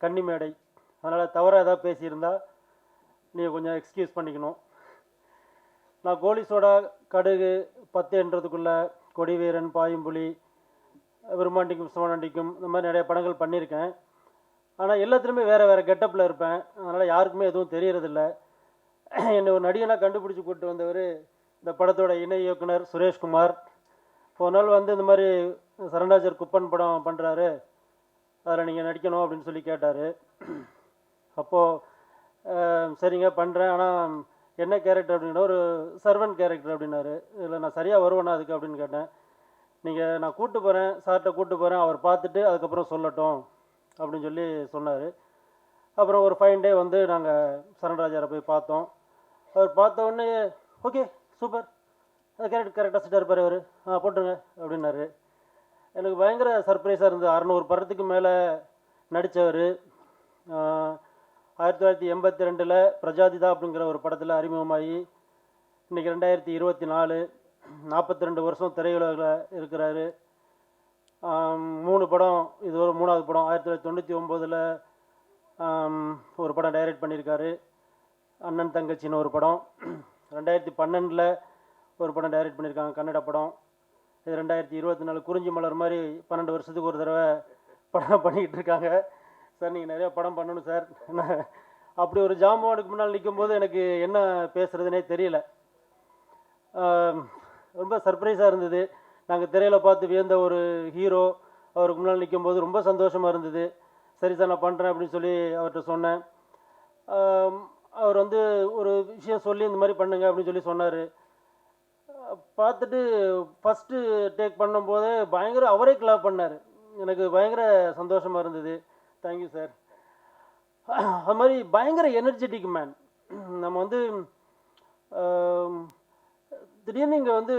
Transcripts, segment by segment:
கன்னிமேடை. அதனால் தவறாக ஏதாவது பேசியிருந்தால் நீங்கள் கொஞ்சம் எக்ஸ்கியூஸ் பண்ணிக்கணும். நான் கோலி சோடா, கடுகு, 10 என்றதுக்குள்ளே, கொடிவீரன், பாயும்புலி, விரும்மாண்டிக்கும் சுமனாண்டிக்கும் இந்த மாதிரி நிறைய படங்கள் பண்ணியிருக்கேன். ஆனால் எல்லாத்துலேயுமே வேறு வேறு கெட்டப்பில் இருப்பேன். அதனால் யாருக்குமே எதுவும் தெரியறதில்ல. என்னை ஒரு நடிகனாக கண்டுபிடிச்சி கூப்பிட்டு வந்தவர் இந்த படத்தோட இணை இயக்குனர் சுரேஷ்குமார். ஒரு நாள் வந்து இந்த மாதிரி சரண்ராஜர் குப்பன் படம் பண்ணுறாரு, அதில் நீங்கள் நடிக்கணும் அப்படின்னு சொல்லி கேட்டார். அப்போது சரிங்க பண்ணுறேன், ஆனால் என்ன கேரக்டர் அப்படின்னா ஒரு சர்வன்ட் கேரக்டர் அப்படின்னாரு. இதில் நான் சரியாக வருவேண்ணா அதுக்கு அப்படின்னு கேட்டேன். நீங்கள் நான் கூப்பிட்டு போகிறேன், சார்கிட்ட கூப்பிட்டு போகிறேன், அவர் பார்த்துட்டு அதுக்கப்புறம் சொல்லட்டும் அப்படின்னு சொல்லி சொன்னார். அப்புறம் ஒரு 5 டே வந்து நாங்கள் சரண்ராஜரை போய் பார்த்தோம். அவர் பார்த்த உடனே ஓகே சூப்பர், அந்த கேரக்டர் கரெக்டாக செட்டாக இருப்பார் அவர், போட்டுருங்க அப்படின்னாரு. எனக்கு பயங்கர சர்ப்ரைஸாக இருந்தது. 600 படத்துக்கு மேலே நடித்தவர். 1982 பிரஜாதிதா அப்படிங்கிற ஒரு படத்தில் அறிமுகமாகி இன்றைக்கி 2024, 42 வருஷம் திரையுலகில் இருக்கிறாரு. 3 படம், இது ஒரு 3வது படம். 1999 ஒரு படம் டைரக்ட் பண்ணியிருக்காரு, அண்ணன் தங்கச்சின்னு ஒரு படம். 2012 ஒரு படம் டைரக்ட் பண்ணியிருக்காங்க, கன்னட படம். இது 2024 குறிஞ்சி மலர் மாதிரி 12 வருஷத்துக்கு ஒரு தடவை படம் பண்ணிக்கிட்டு இருக்காங்க. சார் நீங்கள் நிறையா படம் பண்ணணும் சார். அப்படி ஒரு ஜாம்பவானுக்கு முன்னால் நிற்கும்போது எனக்கு என்ன பேசுகிறதுனே தெரியல. ரொம்ப சர்ப்ரைஸாக இருந்தது. நாங்கள் திரையில் பார்த்து வியந்த ஒரு ஹீரோ அவருக்கு முன்னால் நிற்கும்போது ரொம்ப சந்தோஷமாக இருந்தது. சரி சார் நான் பண்ணுறேன் அப்படின்னு சொல்லி அவர்கிட்ட சொன்னேன். அவர் வந்து ஒரு விஷயம் சொல்லி இந்த மாதிரி பண்ணுங்க அப்படின்னு சொல்லி சொன்னார். பார்த்துட்டு ஃபஸ்ட்டு டேக் பண்ணும்போது பயங்கர அவரே கிளாப் பண்ணார். எனக்கு பயங்கர சந்தோஷமாக இருந்தது. Thank you sir. அது மாதிரி பயங்கர எனர்ஜெட்டிக் மேன். நம்ம வந்து திடீர்னு இங்கே வந்து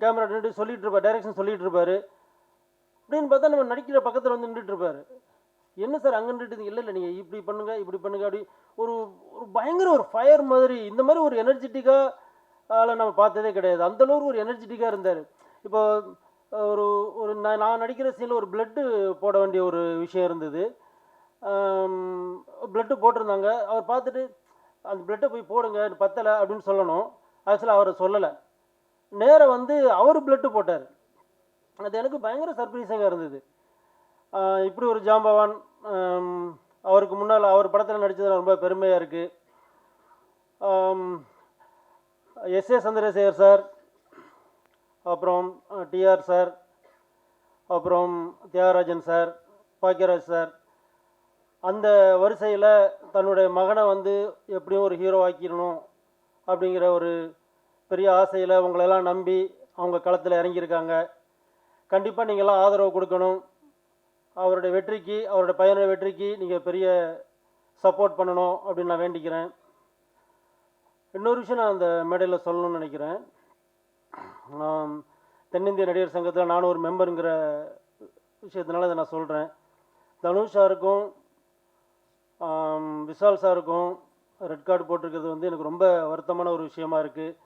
கேமரா நின்று சொல்லிகிட்டு இருப்பார், டைரக்ஷன் சொல்லிகிட்டு இருப்பார். அப்படின்னு பார்த்தா நம்ம நடிக்கிற பக்கத்தில் வந்து நின்றுட்டு இருப்பார். என்ன சார் அங்கே நின்றுட்டு, இல்லை இல்லை நீங்கள் இப்படி பண்ணுங்கள் இப்படி பண்ணுங்கள் அப்படி ஒரு ஒரு பயங்கர ஒரு ஃபயர் மாதிரி. இந்த மாதிரி ஒரு எனர்ஜெட்டிக்காக நம்ம பார்த்ததே கிடையாது. அந்தளவுக்கு ஒரு எனர்ஜெட்டிக்காக இருந்தார். இப்போ ஒரு ஒரு நான் நடிக்கிற சீனில் ஒரு பிளட்டு போட வேண்டிய ஒரு விஷயம் இருந்தது. பிளட்டு போட்டிருந்தாங்க. அவர் பார்த்துட்டு அந்த பிளட்டை போய் போடுங்க பத்தலை அப்படின்னு சொல்லணும். ஆக்சுவலாக அவரை சொல்லலை, நேராக வந்து அவர் பிளட்டு போட்டார். அது எனக்கு பயங்கர சர்ப்ரைஸாக இருந்தது. இப்படி ஒரு ஜாம்பவான் அவருக்கு முன்னால் அவர் படத்தில் நடித்தது ரொம்ப பெருமையாக இருக்குது. எஸ்.ஏ. சந்திரசேகர் சார், அப்புறம் டிஆர் சார், அப்புறம் தியாகராஜன் சார், பாக்கியராஜ் சார், அந்த வரிசையில் தன்னுடைய மகனை வந்து எப்படியும் ஒரு ஹீரோ ஆக்கிடணும் அப்படிங்கிற ஒரு பெரிய ஆசையில் உங்களெல்லாம் நம்பி அவங்க களத்தில் இறங்கியிருக்காங்க. கண்டிப்பாக நீங்கள்லாம் ஆதரவு கொடுக்கணும். அவருடைய வெற்றிக்கு, அவருடைய பையனுடைய வெற்றிக்கு நீங்கள் பெரிய சப்போர்ட் பண்ணணும் அப்படின்னு நான் வேண்டிக்கிறேன். இன்னொரு விஷயம் நான் அந்த மேடையில் சொல்லணும்னு நினைக்கிறேன். தென்னிந்திய நடிகர் சங்கத்தில் நானும் ஒரு மெம்பருங்கிற விஷயத்தினால இதை நான் சொல்கிறேன். தனுஷ் சாருக்கும் விஷால் சாருக்கும் ரெட் கார்டு போட்டிருக்கிறது வந்து எனக்கு ரொம்ப வருத்தமான ஒரு விஷயமா இருக்குது.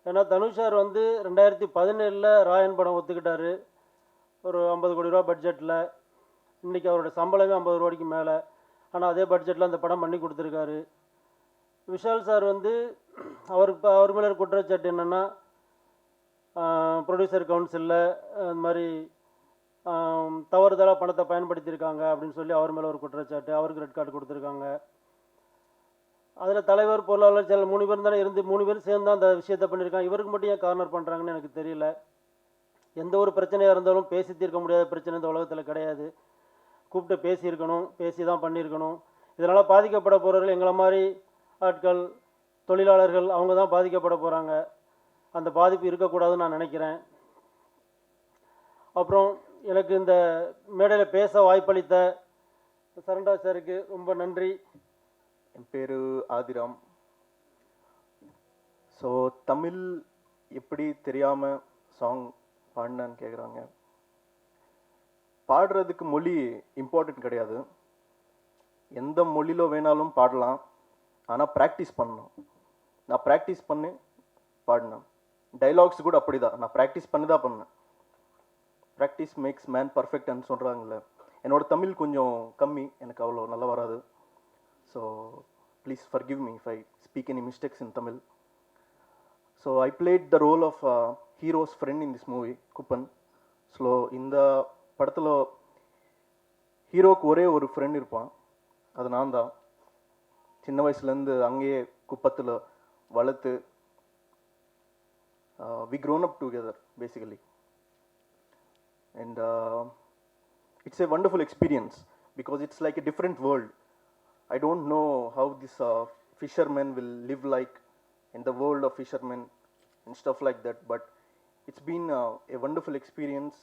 ஏன்னா தனுஷ் சார் வந்து 2017 ராயன் படம் ஒத்துக்கிட்டார், ஒரு 50 கோடி ரூபா பட்ஜெட்டில். இன்றைக்கி அவரோட சம்பளமே 50 கோடிக்கு மேலே. ஆனால் அதே பட்ஜெட்டில் அந்த படம் பண்ணி கொடுத்துருக்காரு. விஷால் சார் வந்து அவர் மேலே குற்றச்சாட்டு என்னென்னா, ப்ரொடியூசர் கவுன்சிலில் இந்த மாதிரி தவறுதலாக பணத்தை பயன்படுத்தியிருக்காங்க அப்படின்னு சொல்லி அவர் மேலே ஒரு குற்றச்சாட்டு. அவருக்கு ரெட் கார்டு கொடுத்துருக்காங்க. அதில் தலைவர், பொருளாளர், சில 3 பேர் தானே இருந்து 3 பேர் சேர்ந்து தான் அந்த விஷயத்தை பண்ணியிருக்காங்க. இவருக்கு மட்டும் ஏன் கார்னர் பண்ணுறாங்கன்னு எனக்கு தெரியல. எந்த ஒரு பிரச்சனையாக இருந்தாலும் பேசி தீர்க்க முடியாத பிரச்சனை இந்த உலகத்தில் கிடையாது. கூப்பிட்டு பேசியிருக்கணும், பேசி தான் பண்ணியிருக்கணும். இதனால் பாதிக்கப்பட போகிறவர்கள் எங்களை மாதிரி ஆட்கள், தொழிலாளர்கள், அவங்க தான் பாதிக்கப்பட போகிறாங்க. அந்த பாதிப்பு இருக்கக்கூடாதுன்னு நான் நினைக்கிறேன். அப்புறம் எனக்கு இந்த மேடையில் பேச வாய்ப்பளித்த சரண்ராஜ் சாருக்கு ரொம்ப நன்றி. என் பேர் ஆதிராம். ஸோ தமிழ் எப்படி தெரியாமல் சாங் பாடினான்னு கேட்குறாங்க. பாடுறதுக்கு மொழி இம்பார்ட்டன்ட் கிடையாது. எந்த மொழியில் வேணாலும் பாடலாம். ஆனால் ப்ராக்டிஸ் பண்ணணும். நான் ப்ராக்டிஸ் பண்ணி பாடினேன். டைலாக்ஸ் கூட அப்படி தான், நான் ப்ராக்டிஸ் பண்ணி தான் பண்ணேன். ப்ராக்டிஸ் மேக்ஸ் மேன் பர்ஃபெக்ட்னு சொல்கிறாங்களே, என்னோட தமிழ் கொஞ்சம் கம்மி, எனக்கு அவ்வளோ நல்லா வராது. So please forgive me if I speak any mistakes in Tamil. So I played the role of hero's friend in this movie, Kuppan. So இந்த படத்தில் ஹீரோக்கு ஒரே ஒரு ஃப்ரெண்ட் இருப்பான், அது நான் தான். சின்ன வயசுலேருந்து அங்கேயே குப்பத்தில் வளர்த்து we grown up together basically, and it's a wonderful experience because it's like a different world. I don't know how this fishermen will live like in the world of fishermen and stuff like that, but it's been a wonderful experience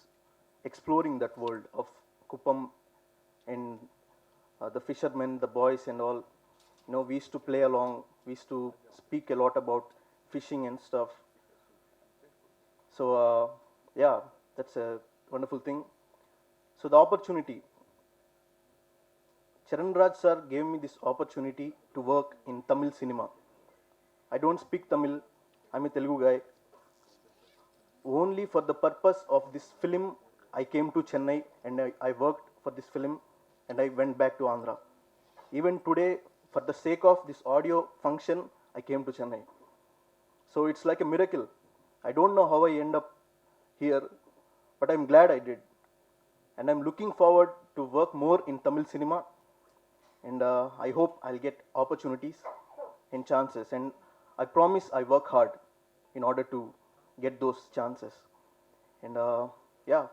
exploring that world of Kuppam and the fishermen, the boys and all. You know, we used to play along, we used to speak a lot about fishing and stuff. So yeah, that's a wonderful thing. So the opportunity, Charan Raj sir gave me this opportunity to work in Tamil cinema. I don't speak Tamil, I'm a Telugu guy. Only for the purpose of this film I came to Chennai and I worked for this film and I went back to Andhra. Even today, for the sake of this audio function, I came to Chennai. So it's like a miracle. I don't know how I end up here, but I'm glad I did. And I'm looking forward to work more in Tamil cinema, and I hope I'll get opportunities and chances, and I promise I work hard in order to get those chances. And yeah,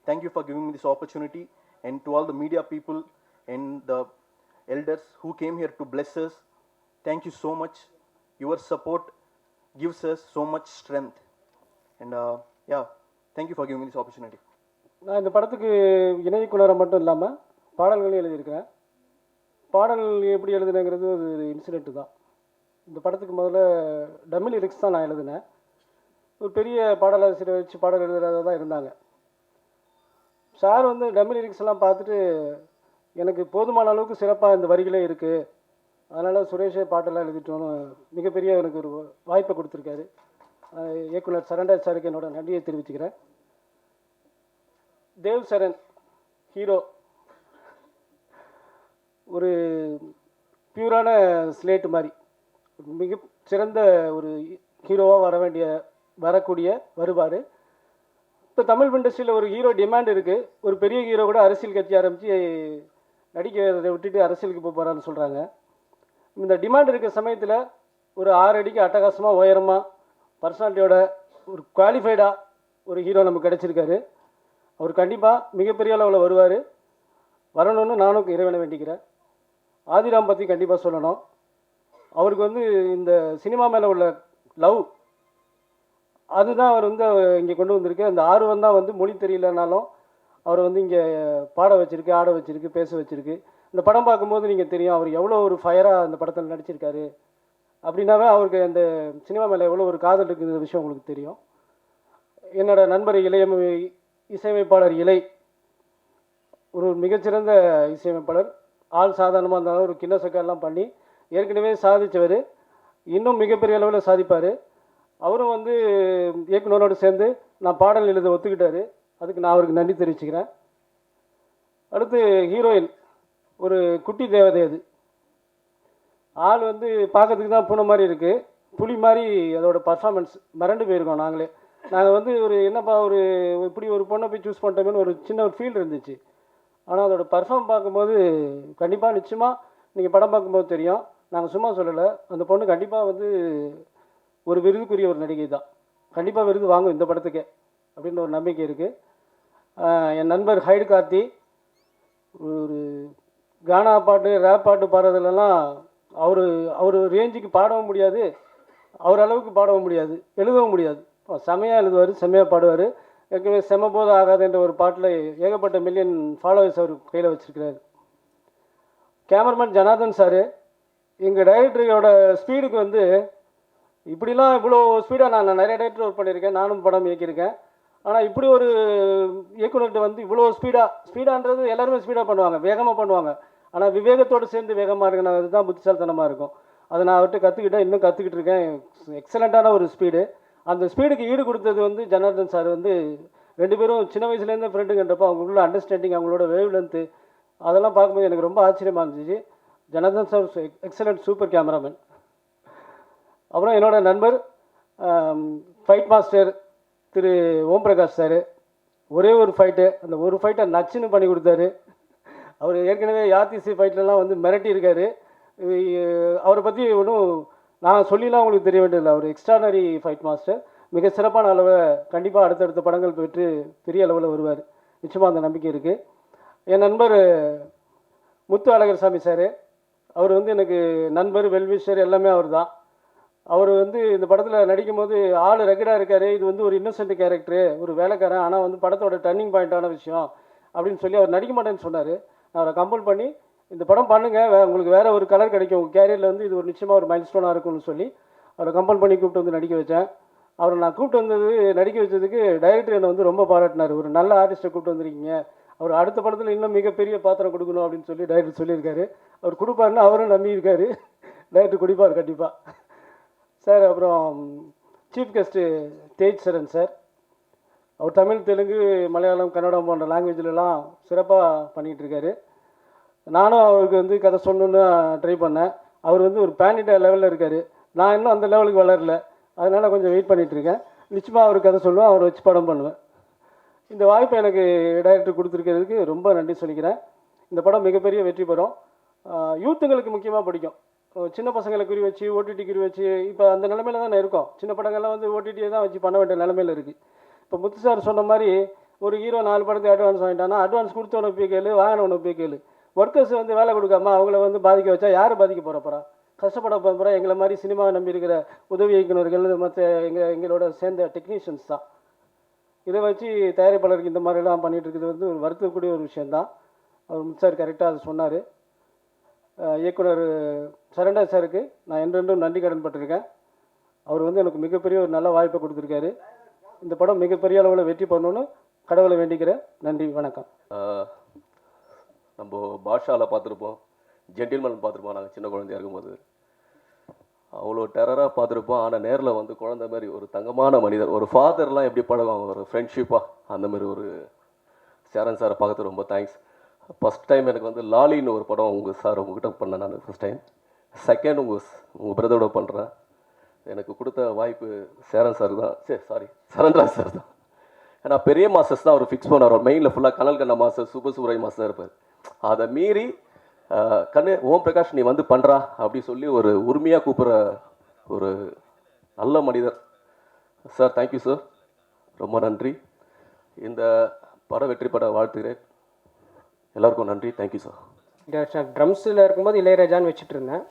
thank you for giving me this opportunity, and to all the media people and the elders who came here to bless us, thank you so much. Your support gives us so much strength, and yeah, thank you for giving me this opportunity. நான் இந்த படத்துக்கு இணைக்குனரை மட்டும் இல்லாமல் பாடல்களையும் எழுதியிருக்கிறேன். பாடல் எப்படி எழுதுனேங்கிறது ஒரு இன்சிடெண்ட்டு தான். இந்த படத்துக்கு முதல்ல டம்மி லிரிக்ஸ் தான் நான் எழுதினேன். ஒரு பெரிய பாடலாசிரியரை வச்சு பாடல் எழுதுறதா தான் இருந்தாங்க. சார் வந்து டம்மி லிரிக்ஸ் எல்லாம் பார்த்துட்டு எனக்கு போதுமான அளவுக்கு சிறப்பாக இந்த வரிகளே இருக்குது, அதனால் சுரேஷே பாட்டெல்லாம் எழுதிட்டோன்னு மிகப்பெரிய எனக்கு ஒரு வாய்ப்பை கொடுத்துருக்காரு. இயக்குனர் சரண்ராஜ் சாருக்கு என்னோட நன்றியை தெரிவிச்சுக்கிறேன். தேவ் சரண் ஹீரோ ஒரு பியூரான ஸ்லேட்டு மாதிரி மிக சிறந்த ஒரு ஹீரோவாக வரக்கூடிய வருவார். இப்போ தமிழ் இண்டஸ்ட்ரியில் ஒரு ஹீரோ டிமாண்ட் இருக்குது. ஒரு பெரிய ஹீரோ கூட அரசியல் கட்சி ஆரம்பித்து நடிக்கிறதை விட்டுட்டு அரசியலுக்கு போக போகிறான்னு சொல்கிறாங்க. இந்த டிமாண்ட் இருக்கிற சமயத்தில் ஒரு 6 அடிக்கு அட்டகாசமாக உயரமாக பர்சனாலிட்டியோட ஒரு குவாலிஃபைடாக ஒரு ஹீரோ நமக்கு கிடச்சிருக்காரு. அவர் கண்டிப்பாக மிகப்பெரிய அளவில் வருவார், வரணும்னு நானும் இறைவனை வேண்டிக்கிறேன். ஆதிராம் பற்றி கண்டிப்பாக சொல்லணும். அவருக்கு வந்து இந்த சினிமா மேலே உள்ள லவ் அதுதான் அவர் வந்து இங்கே கொண்டு வந்திருக்கு. அந்த ஆர்வம் தான் வந்து மொழி தெரியலனாலும் அவரை வந்து இங்கே பாட வச்சுருக்கு, ஆட வச்சுருக்கு, பேச வச்சுருக்கு. இந்த படம் பார்க்கும்போது நீங்கள் தெரியும் அவர் எவ்வளோ ஒரு ஃபயராக அந்த படத்தில் நடிச்சிருக்காரு. அப்படின்னாவே அவருக்கு அந்த சினிமா மேலே எவ்வளோ ஒரு காதல் இருக்குங்கிற விஷயம் உங்களுக்கு தெரியும். என்னோடய நண்பர் இசையமைப்பாளர் இலை ஒரு மிகச்சிறந்த இசையமைப்பாளர். ஆள் சாதாரணமாக இருந்தாலும் ஒரு கிண்ணசக்கெல்லாம் பண்ணி ஏற்கனவே சாதித்தவர், இன்னும் மிகப்பெரிய அளவில் சாதிப்பார். அவரும் வந்து இயக்குனரோடு சேர்ந்து நான் பாடல் எழுத ஒத்துக்கிட்டார். அதுக்கு நான் அவருக்கு நன்றி தெரிவிச்சுக்கிறேன். அடுத்து ஹீரோயின் ஒரு குட்டி தேவதை. அது ஆள் வந்து பார்க்கறதுக்கு தான் பூனை மாதிரி இருக்குது, புலி மாதிரி அதோட பர்ஃபார்மன்ஸ் மிரண்டு போயிருக்கோம் நாங்கள் வந்து ஒரு என்னப்பா ஒரு இப்படி ஒரு பொண்ணை போய் சூஸ் பண்ணிட்டோமேனு ஒரு சின்ன ஒரு ஃபீல் இருந்துச்சு. ஆனால் அதோட பர்ஃபார்ம் பார்க்கும்போது கண்டிப்பாக நிச்சயமாக நீங்கள் படம் பார்க்கும்போது தெரியும், நாங்கள் சும்மா சொல்லலை, அந்த பொண்ணு கண்டிப்பாக வந்து ஒரு விருதுக்குரிய ஒரு நடிகை தான், கண்டிப்பாக விருது வாங்கும் இந்த படத்துக்கே அப்படின்ற ஒரு நம்பிக்கை இருக்குது. என் நண்பர் ஹைடு கார்த்தி ஒரு கானா பாட்டு ரேப் பாட்டு பாடுறதுலலாம் அவர் ரேஞ்சுக்கு பாடவும் முடியாது, அவர் அளவுக்கு பாடவும் முடியாது, எழுதவும் முடியாது. செம்மையாக எழுதுவார், செம்மையாக பாடுவார். ஏற்கனவே செம்ம ஆகாது என்ற ஒரு பாட்டில் ஏகப்பட்ட மில்லியன் ஃபாலோவர்ஸ் அவர் கையில் வச்சுருக்கிறார். கேமராமேன் ஜனார்தன் சார் எங்கள் டைரக்டரோட ஸ்பீடுக்கு வந்து இப்படிலாம் இவ்வளோ ஸ்பீடாக நான் நிறைய டைரக்டர் ஒர்க் பண்ணியிருக்கேன், நானும் படம் இயக்கியிருக்கேன். ஆனால் இப்படி ஒரு இயக்குனர்கிட்ட வந்து இவ்வளோ ஸ்பீடான்றது எல்லாருமே ஸ்பீடாக பண்ணுவாங்க, வேகமாக பண்ணுவாங்க. ஆனால் விவேகத்தோடு சேர்ந்து வேகமாக இருக்கணும், அதுதான் புத்திசாலித்தனமாக இருக்கும். அதை நான் அவர்கிட்ட கற்றுக்கிட்டேன், இன்னும் கற்றுக்கிட்டு இருக்கேன். எக்ஸலண்ட்டான ஒரு ஸ்பீடு. அந்த ஸ்பீடுக்கு ஈடு கொடுத்தது வந்து ஜனார்தன் சார் வந்து 2 பேரும் சின்ன வயசுலேருந்து ஃப்ரெண்டுங்கன்றப்போ அவங்களுக்குள்ள அண்டர்ஸ்டாண்டிங், அவங்களோட வேவ் லென்த்து அதெல்லாம் பார்க்கும்போது எனக்கு ரொம்ப ஆச்சரியமாக இருந்துச்சு. Janardan sir excellent super cameraman. அப்புறம் என்னோட நண்பர் ஃபைட் மாஸ்டர் திரு ஓம் பிரகாஷ் சார். ஒரே ஒரு ஃபைட்டு, அந்த ஒரு ஃபைட்டை நச்சுன்னு பண்ணி கொடுத்தாரு. அவர் ஏற்கனவே யாத்திசி ஃபைட்லலாம் வந்து மிரட்டி இருக்காரு. அவரை பற்றி ஒன்றும் நான் சொல்லிலாம் உங்களுக்கு தெரிய வேண்டியதில்லை. அவர் எக்ஸ்ட்ரானரி ஃபைட் மாஸ்டர். மிக சிறப்பான அளவில் கண்டிப்பாக அடுத்தடுத்த படங்கள் பெற்று பெரிய அளவில் வருவார். நிச்சயமாக அந்த நம்பிக்கை இருக்குது. என் நண்பர் முத்து அழகர் சாமி சார், அவர் வந்து எனக்கு நண்பர், வெல்விஷர் எல்லாமே அவர் தான். அவர் வந்து இந்த படத்தில் நடிக்கும் போது ஆள் ரெகுலராக இருக்கார். இது வந்து ஒரு இன்னசென்ட் கேரக்டரு, ஒரு வேலைக்காரன், ஆனால் வந்து படத்தோட டர்னிங் பாயிண்ட்டான விஷயம் அப்படின்னு சொல்லி அவர் நடிக்க மாட்டேன்னு சொன்னார். நான் அவரை கம்பல் பண்ணி இந்த படம் பண்ணுங்கள், உங்களுக்கு வேறு ஒரு கலர் கிடைக்கும், உங்கள் கேரியரில் வந்து இது ஒரு நிச்சயமாக ஒரு மைல் ஸ்டோனாக இருக்கும்னு சொல்லி அவரை கம்பல் பண்ணி கூப்பிட்டு வந்து நடிக்க வச்சேன். அவரை நான் கூப்பிட்டு வந்தது நடிக்க வச்சதுக்கு டைரக்டர் என்னை வந்து ரொம்ப பாராட்டினார். ஒரு நல்ல ஆர்டிஸ்ட்டை கூப்பிட்டு வந்திருக்கீங்க, அவர் அடுத்த படத்தில் இன்னும் மிகப்பெரிய பாத்திரம் கொடுக்கணும் அப்படின்னு சொல்லி டைரக்டர் சொல்லியிருக்காரு. அவர் கொடுப்பாருன்னு அவரும் நம்பியிருக்காரு. டைரக்டர் கொடுப்பார் கண்டிப்பாக சார். அப்புறம் சீஃப் கெஸ்ட்டு தேஜ் சரண் சார். அவர் தமிழ், தெலுங்கு, மலையாளம், கன்னடம் போன்ற லாங்குவேஜ்லலாம் சிறப்பாக பண்ணிகிட்டு இருக்காரு. நானும் அவருக்கு வந்து கதை சொல்லணுன்னு ட்ரை பண்ணேன். அவர் வந்து ஒரு பேன் இண்டியா லெவலில் இருக்கார். நான் இன்னும் அந்த லெவலுக்கு வளரல, அதனால் கொஞ்சம் வெயிட் பண்ணிகிட்ருக்கேன். நிச்சயமாக அவர் கதை சொல்லுவேன், அவரை வச்சு படம் பண்ணுவேன். இந்த வாய்ப்பை எனக்கு டைரக்டர் கொடுத்துருக்கிறதுக்கு ரொம்ப நன்றி சொல்லிக்கிறேன். இந்த படம் மிகப்பெரிய வெற்றி பெறும். யூத்துங்களுக்கு முக்கியமாக பிடிக்கும். சின்ன பசங்களை குறி வச்சு, ஓடிடி குறி வச்சு, இப்போ அந்த நிலமையில தான் இருக்கோம். சின்ன படங்கள்லாம் வந்து ஓடிடியை தான் வச்சு பண்ண வேண்டிய நிலமையில் இருக்குது. இப்போ முத்து சார் சொன்ன மாதிரி ஒரு ஹீரோ 4 படத்துக்கு அட்வான்ஸ் வாங்கிட்டான்னா, அட்வான்ஸ் கொடுத்தவனை போய் கேளு, வாங்கினவனை போய் கேளு. ஒர்க்கர்ஸ் வந்து வேலை கொடுக்காம அவங்கள வந்து பாதிக்க வச்சா யார் பாதிக்க போகிறப்பறா? கஷ்டப்பட போகிறா எங்களை மாதிரி சினிமாவை நம்பி இருக்கிற உதவி இயக்குநர்கள், மற்ற எங்களோட சேர்ந்த டெக்னீஷியன்ஸ் தான். இதை வச்சு தயாரிப்பாளருக்கு இந்த மாதிரிலாம் பண்ணிகிட்டு இருக்கிறது வந்து ஒரு வருத்தக்கூடிய ஒரு விஷயந்தான். அவர் முத்து சார் கரெக்டாக அதை சொன்னார். இயக்குனர் சரண்டா சாருக்கு நான் என்றென்றும் நன்றி கடன் பட்டிருக்கேன். அவர் வந்து எனக்கு மிகப்பெரிய ஒரு நல்ல வாய்ப்பை கொடுத்துருக்காரு. இந்த படம் மிகப்பெரிய அளவில் வெற்றி பண்ணணும்னு கடவுளை வேண்டிக்கிறேன். நன்றி, வணக்கம். நம்ம பாஷாவில் பார்த்துருப்போம், ஜென்டில்மேன் பார்த்துருப்போம். நாங்கள் சின்ன குழந்தையா இருக்கும்போது அவ்வளோ டெரராக பார்த்துருப்போம். ஆனால் நேரில் வந்து குழந்தை மாதிரி ஒரு தங்கமான மனிதர், ஒரு ஃபாதர்லாம் எப்படி பழகுவாங்க, ஒரு ஃப்ரெண்ட்ஷிப்பாக, அந்த மாதிரி ஒரு சேரன் சாரை பார்க்கறது ரொம்ப தேங்க்ஸ். ஃபஸ்ட் டைம் எனக்கு வந்து லாலின்னு ஒரு படம் உங்ககிட்ட பண்ணேன் நான் ஃபஸ்ட் டைம். செகண்ட் உங்கள் பிரதரோட பண்ணுறேன். எனக்கு கொடுத்த வாய்ப்பு சேரன் சார் தான், சரண்ராஜ் சார் தான். ஏன்னா பெரிய மாஸ்டர்ஸ் தான் அவர் ஃபிக்ஸ் பண்ணார். அவர் மெயினில் ஃபுல்லாக கனல் கண்ணா மாஸ்டர், சூப்பர் சூரை மாஸ்டர் இருப்பார். அதை மீறி ஓம் பிரகாஷ் நீ வந்து பண்ணுறா அப்படி சொல்லி ஒரு உரிமையாக கூப்பிட்ற ஒரு நல்ல மனிதர் சார். தேங்க்யூ சார், ரொம்ப நன்றி. இந்த படம் வெற்றி பட வாழ்த்துகிறேன். எல்லாருக்கும் நன்றி. Thank you sir. ட்ரம்ஸில் இருக்கும்போது இளையராஜான்னு வச்சுட்டு இருந்தேன்.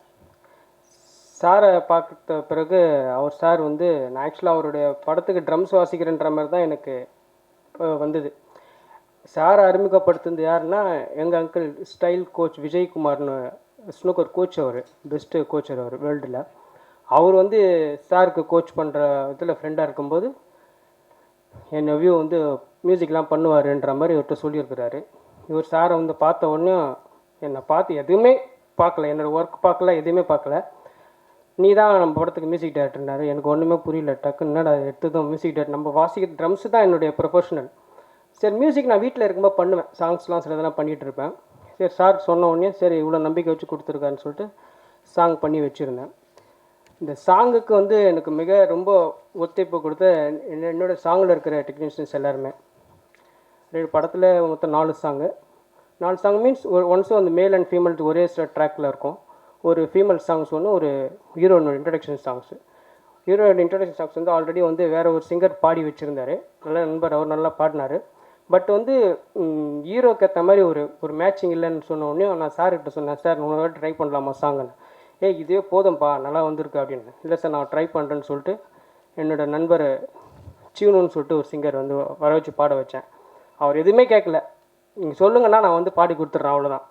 சாரை பார்த்த பிறகு அவர் சார் வந்து நான் ஆக்சுவலாக அவருடைய படத்துக்கு ட்ரம்ஸ் வாசிக்கிறேன்ற மாதிரி தான் எனக்கு வந்தது. சாரை அறிமுகப்படுத்துனது யாருன்னா எங்கள் அங்கிள் ஸ்டைல் கோச் விஜய்குமார்னு, ஸ்னூக்கர் கோச், அவர் பெஸ்ட்டு கோச்சர் அவர் வேர்ல்டில். அவர் வந்து சாருக்கு கோச் பண்ணுற இதில் ஃப்ரெண்டாக இருக்கும்போது என் நெவ்யூ வந்து மியூசிக்லாம் பண்ணுவாருன்ற மாதிரி இவர்கிட்ட சொல்லியிருக்கிறாரு. இவர் சாரை வந்து பார்த்த உடனே என்னை பார்த்து எதுவுமே பார்க்கல, என்னோடய ஒர்க் பார்க்கல, எதுவுமே பார்க்கல. நீ தான் நம்ம படத்துக்கு மியூசிக் டைரக்டர்னாரு. எனக்கு ஒன்றுமே புரியல. டக்குன்னு என்னடா எடுத்ததும் மியூசிக் டைரக்டர், நம்ம வாசிக்கிற ட்ரம்ஸ் தான் என்னுடைய ப்ரொஃபஷனல். சரி, மியூசிக் நான் வீட்டில் இருக்கும்போது பண்ணுவேன், சாங்ஸ்லாம் சில இதெல்லாம் பண்ணிகிட்டு இருப்பேன். சரி, சார் சொன்ன உடனே சரி இவ்வளோ நம்பிக்கை வச்சு கொடுத்துருக்காருன்னு சொல்லிட்டு சாங் பண்ணி வச்சுருந்தேன். இந்த சாங்குக்கு வந்து எனக்கு மிக ரொம்ப ஒத்துழைப்பு கொடுத்த என்னோடய சாங்கில் இருக்கிற டெக்னீஷியன்ஸ் எல்லாருமே. படத்தில் மொத்தம் 4 சாங்கு மீன்ஸ் ஒன்ஸும் அந்த மேல் அண்ட் ஃபீமேல் ஒரே ட்ராக்கில் இருக்கும். ஒரு ஃபீமேல் சாங்ஸ் ஒன்று, ஒரு ஹீரோனோட இன்ட்ரடக்ஷன் சாங்ஸு. ஹீரோட இன்ட்ரடக்ஷன் சாங்ஸ் வந்து ஆல்ரெடி வந்து வேறு ஒரு சிங்கர் பாடி வச்சுருந்தார், நல்ல நண்பர், அவர் நல்லா பாடினார். பட் வந்து ஹீரோக்கு ஏற்ற மாதிரி ஒரு மேட்சிங் இல்லைன்னு சொன்ன உடனே நான் சார்கிட்ட சொன்னேன், சார் இன்னொரு வாட்டி ட்ரை பண்ணலாமா சாங்குன்னு. இதுவே போதும்ப்பா, நல்லா வந்திருக்கு அப்படின்னு. இல்லை சார் நான் ட்ரை பண்ணுறேன்னு சொல்லிட்டு என்னோடய நண்பர் சீனுன்னு சொல்லிட்டு ஒரு சிங்கர் வந்து வர வச்சு பாட வச்சேன். அவர் எதுவுமே கேட்கல, நீங்கள் சொல்லுங்கன்னா நான் வந்து பாடி கொடுத்துட்றேன் அவ்வளோதான்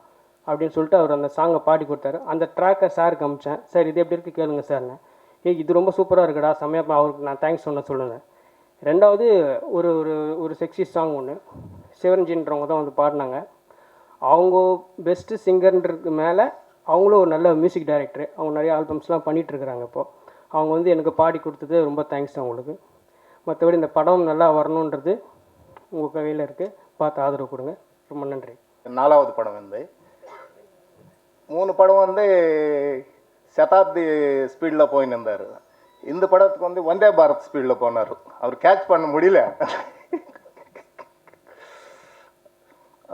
அப்படின்னு சொல்லிட்டு அவர் அந்த சாங்கை பாடி கொடுத்தாரு. அந்த ட்ராக்கை சாருக்கு அமிச்சேன். சார் இது எப்படி இருக்குது கேளுங்க சார்னு. இது ரொம்ப சூப்பராக இருக்குடா, செம்மையாக, அவருக்கு நான் தேங்க்ஸ் சொல்லுங்கள். ரெண்டாவது ஒரு ஒரு ஒரு செக்ஸி சாங் ஒன்று சிவரஞ்சின்றவங்க தான் வந்து பாடினாங்க. அவங்க பெஸ்ட்டு சிங்கர்ன்றதுக்கு மேலே அவங்களும் ஒரு நல்ல மியூசிக் டைரக்டரு. அவங்க நிறைய ஆல்பம்ஸ்லாம் பண்ணிகிட்ருக்குறாங்க இப்போது. அவங்க வந்து எனக்கு பாடி கொடுத்தது ரொம்ப தேங்க்ஸ் அவங்களுக்கு. மற்றபடி இந்த படம் நல்லா வரணுன்றது உங்கள் கையில் இருக்குது, பார்த்து ஆதரவு கொடுங்க. ரொம்ப நன்றி. நாலாவது படம் வந்து 3 படம் வந்து சதாப்தி ஸ்பீடில் போயின்னு இருந்தார். இந்த படத்துக்கு வந்து வந்தே பாரத் ஸ்பீடில் போனார். அவர் கேட்ச் பண்ண முடியல.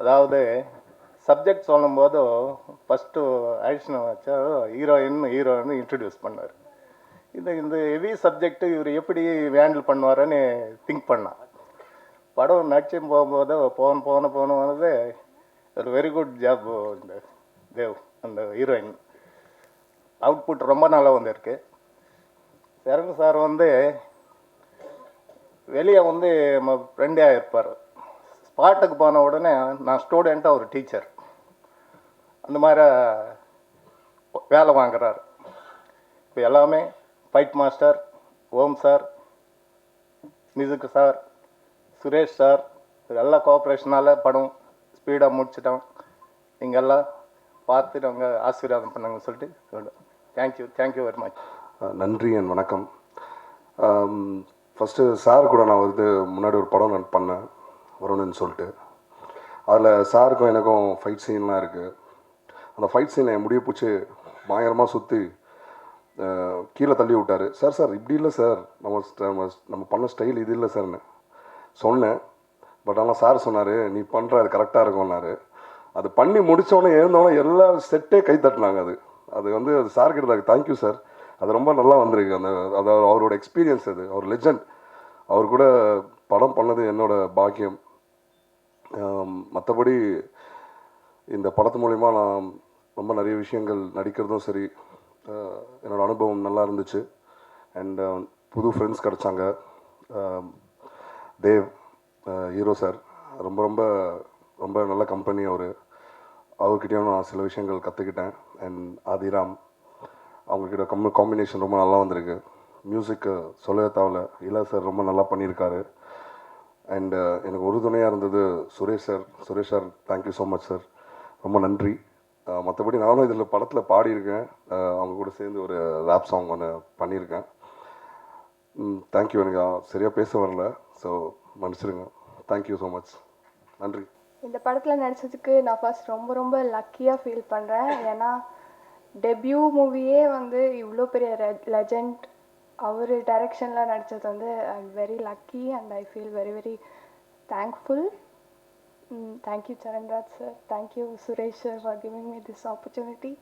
அதாவது சப்ஜெக்ட் சொல்லும்போது ஃபஸ்ட்டு ஆக்ஷன் வச்சா ஹீரோயின் இன்ட்ரடியூஸ் பண்ணார். இந்த ஹெவி சப்ஜெக்ட்டு இவர் எப்படி ஹேண்டில் பண்ணுவாருன்னு திங்க் பண்ணான். படம் நடிச்சு போகும்போது போனது ஒரு வெரி குட் ஜாப். இந்த தேவ் அந்த ஹீரோயின் அவுட்புட் ரொம்ப நல்லா வந்திருக்கு. சரண் சார் வந்து வெளியே வந்து நம்ம ஃப்ரெண்டாக இருப்பார். ஸ்பாட்டுக்கு போன உடனே நான் ஸ்டூடெண்ட்டாக ஒரு டீச்சர் அந்த மாதிரி வேலை வாங்குறாரு. இப்போ எல்லாமே fight master, Om sir, music sir, Suresh sir இதெல்லாம் கோஆப்ரேஷனால் படம் ஸ்பீடாக முடிச்சிட்டோம். நீங்கள் எல்லாம் பார்த்து நாங்கள் ஆசீர்வாதம் பண்ணாங்கன்னு சொல்லிட்டு தேங்க்யூ வெரி மச். நன்றி அண்ட் வணக்கம். ஃபஸ்ட்டு சார் கூட நான் வந்து முன்னாடி ஒரு படம் நான் பண்ணேன் வருணுன்னு சொல்லிட்டு. அதில் சாருக்கும் எனக்கும் ஃபைட் சீன்லாம் இருக்குது. அந்த ஃபைட் சீனை என் முடிய பிடிச்சி பயங்கரமாக சுற்றி கீழே தள்ளி விட்டார். சார் இப்படி இல்லை சார், நம்ம பண்ண ஸ்டைல் இது இல்லை சார்னு சொன்னேன். பட் ஆனால் சார் சொன்னார் நீ பண்ணுற அது கரெக்டாக இருக்கும்னாரு. அது பண்ணி முடித்தோடனே எழுந்தோடனே எல்லா செட்டே கை தட்டினாங்க. அது வந்து அது சார்கிட்ட தான் தேங்க்யூ சார், அது ரொம்ப நல்லா வந்திருக்கு. அது அவரோட எக்ஸ்பீரியன்ஸ், அது அவர் லெஜண்ட். அவர் கூட படம் பண்ணது என்னோட பாக்கியம். மற்றபடி இந்த படத்து மூலிமா நான் ரொம்ப நிறைய விஷயங்கள் நடிக்கிறதும் சரி, என்னோடய அனுபவம் நல்லா இருந்துச்சு. அண்ட் புது ஃப்ரெண்ட்ஸ் கிடச்சாங்க. தேவ் ஹீரோ சார் ரொம்ப ரொம்ப ரொம்ப நல்ல கம்பெனி. அவர்கிட்டயும் நான் சில விஷயங்கள் கற்றுக்கிட்டேன். அண்ட் ஆதிராம் அவங்கக்கிட்ட காம்பினேஷன் ரொம்ப நல்லா வந்திருக்கு. மியூசிக்கு சொல்லவே தேவையில்ல, இலா சார் ரொம்ப நல்லா பண்ணியிருக்காரு. அண்டு எனக்கு உறுதுணையாக இருந்தது Suresh sir thank you so much sir, ரொம்ப நன்றி. மற்றபடி நானும் இதில் படத்தில் பாடியிருக்கேன். அவங்க கூட சேர்ந்து ஒரு ரேப் சாங் ஒன்று பண்ணியிருக்கேன். தேங்க்யூ. எனக்கு சரியாக பேச வரல, ஸோ மன்னிச்சிடுங்க. தேங்க்யூ ஸோ மச், நன்றி. இந்த படத்தில் நடித்ததுக்கு நான் ஃபர்ஸ்ட் ரொம்ப ரொம்ப லக்கியாக ஃபீல் பண்ணுறேன். ஏன்னா டெபியூ மூவியே வந்து இவ்வளோ பெரிய லெஜண்ட் அவர் டைரக்ஷனில் நடித்தது வந்து I am very lucky and I feel very very thankful. Thank you Charanraj sir, thank you Suresh sir for giving me this opportunity.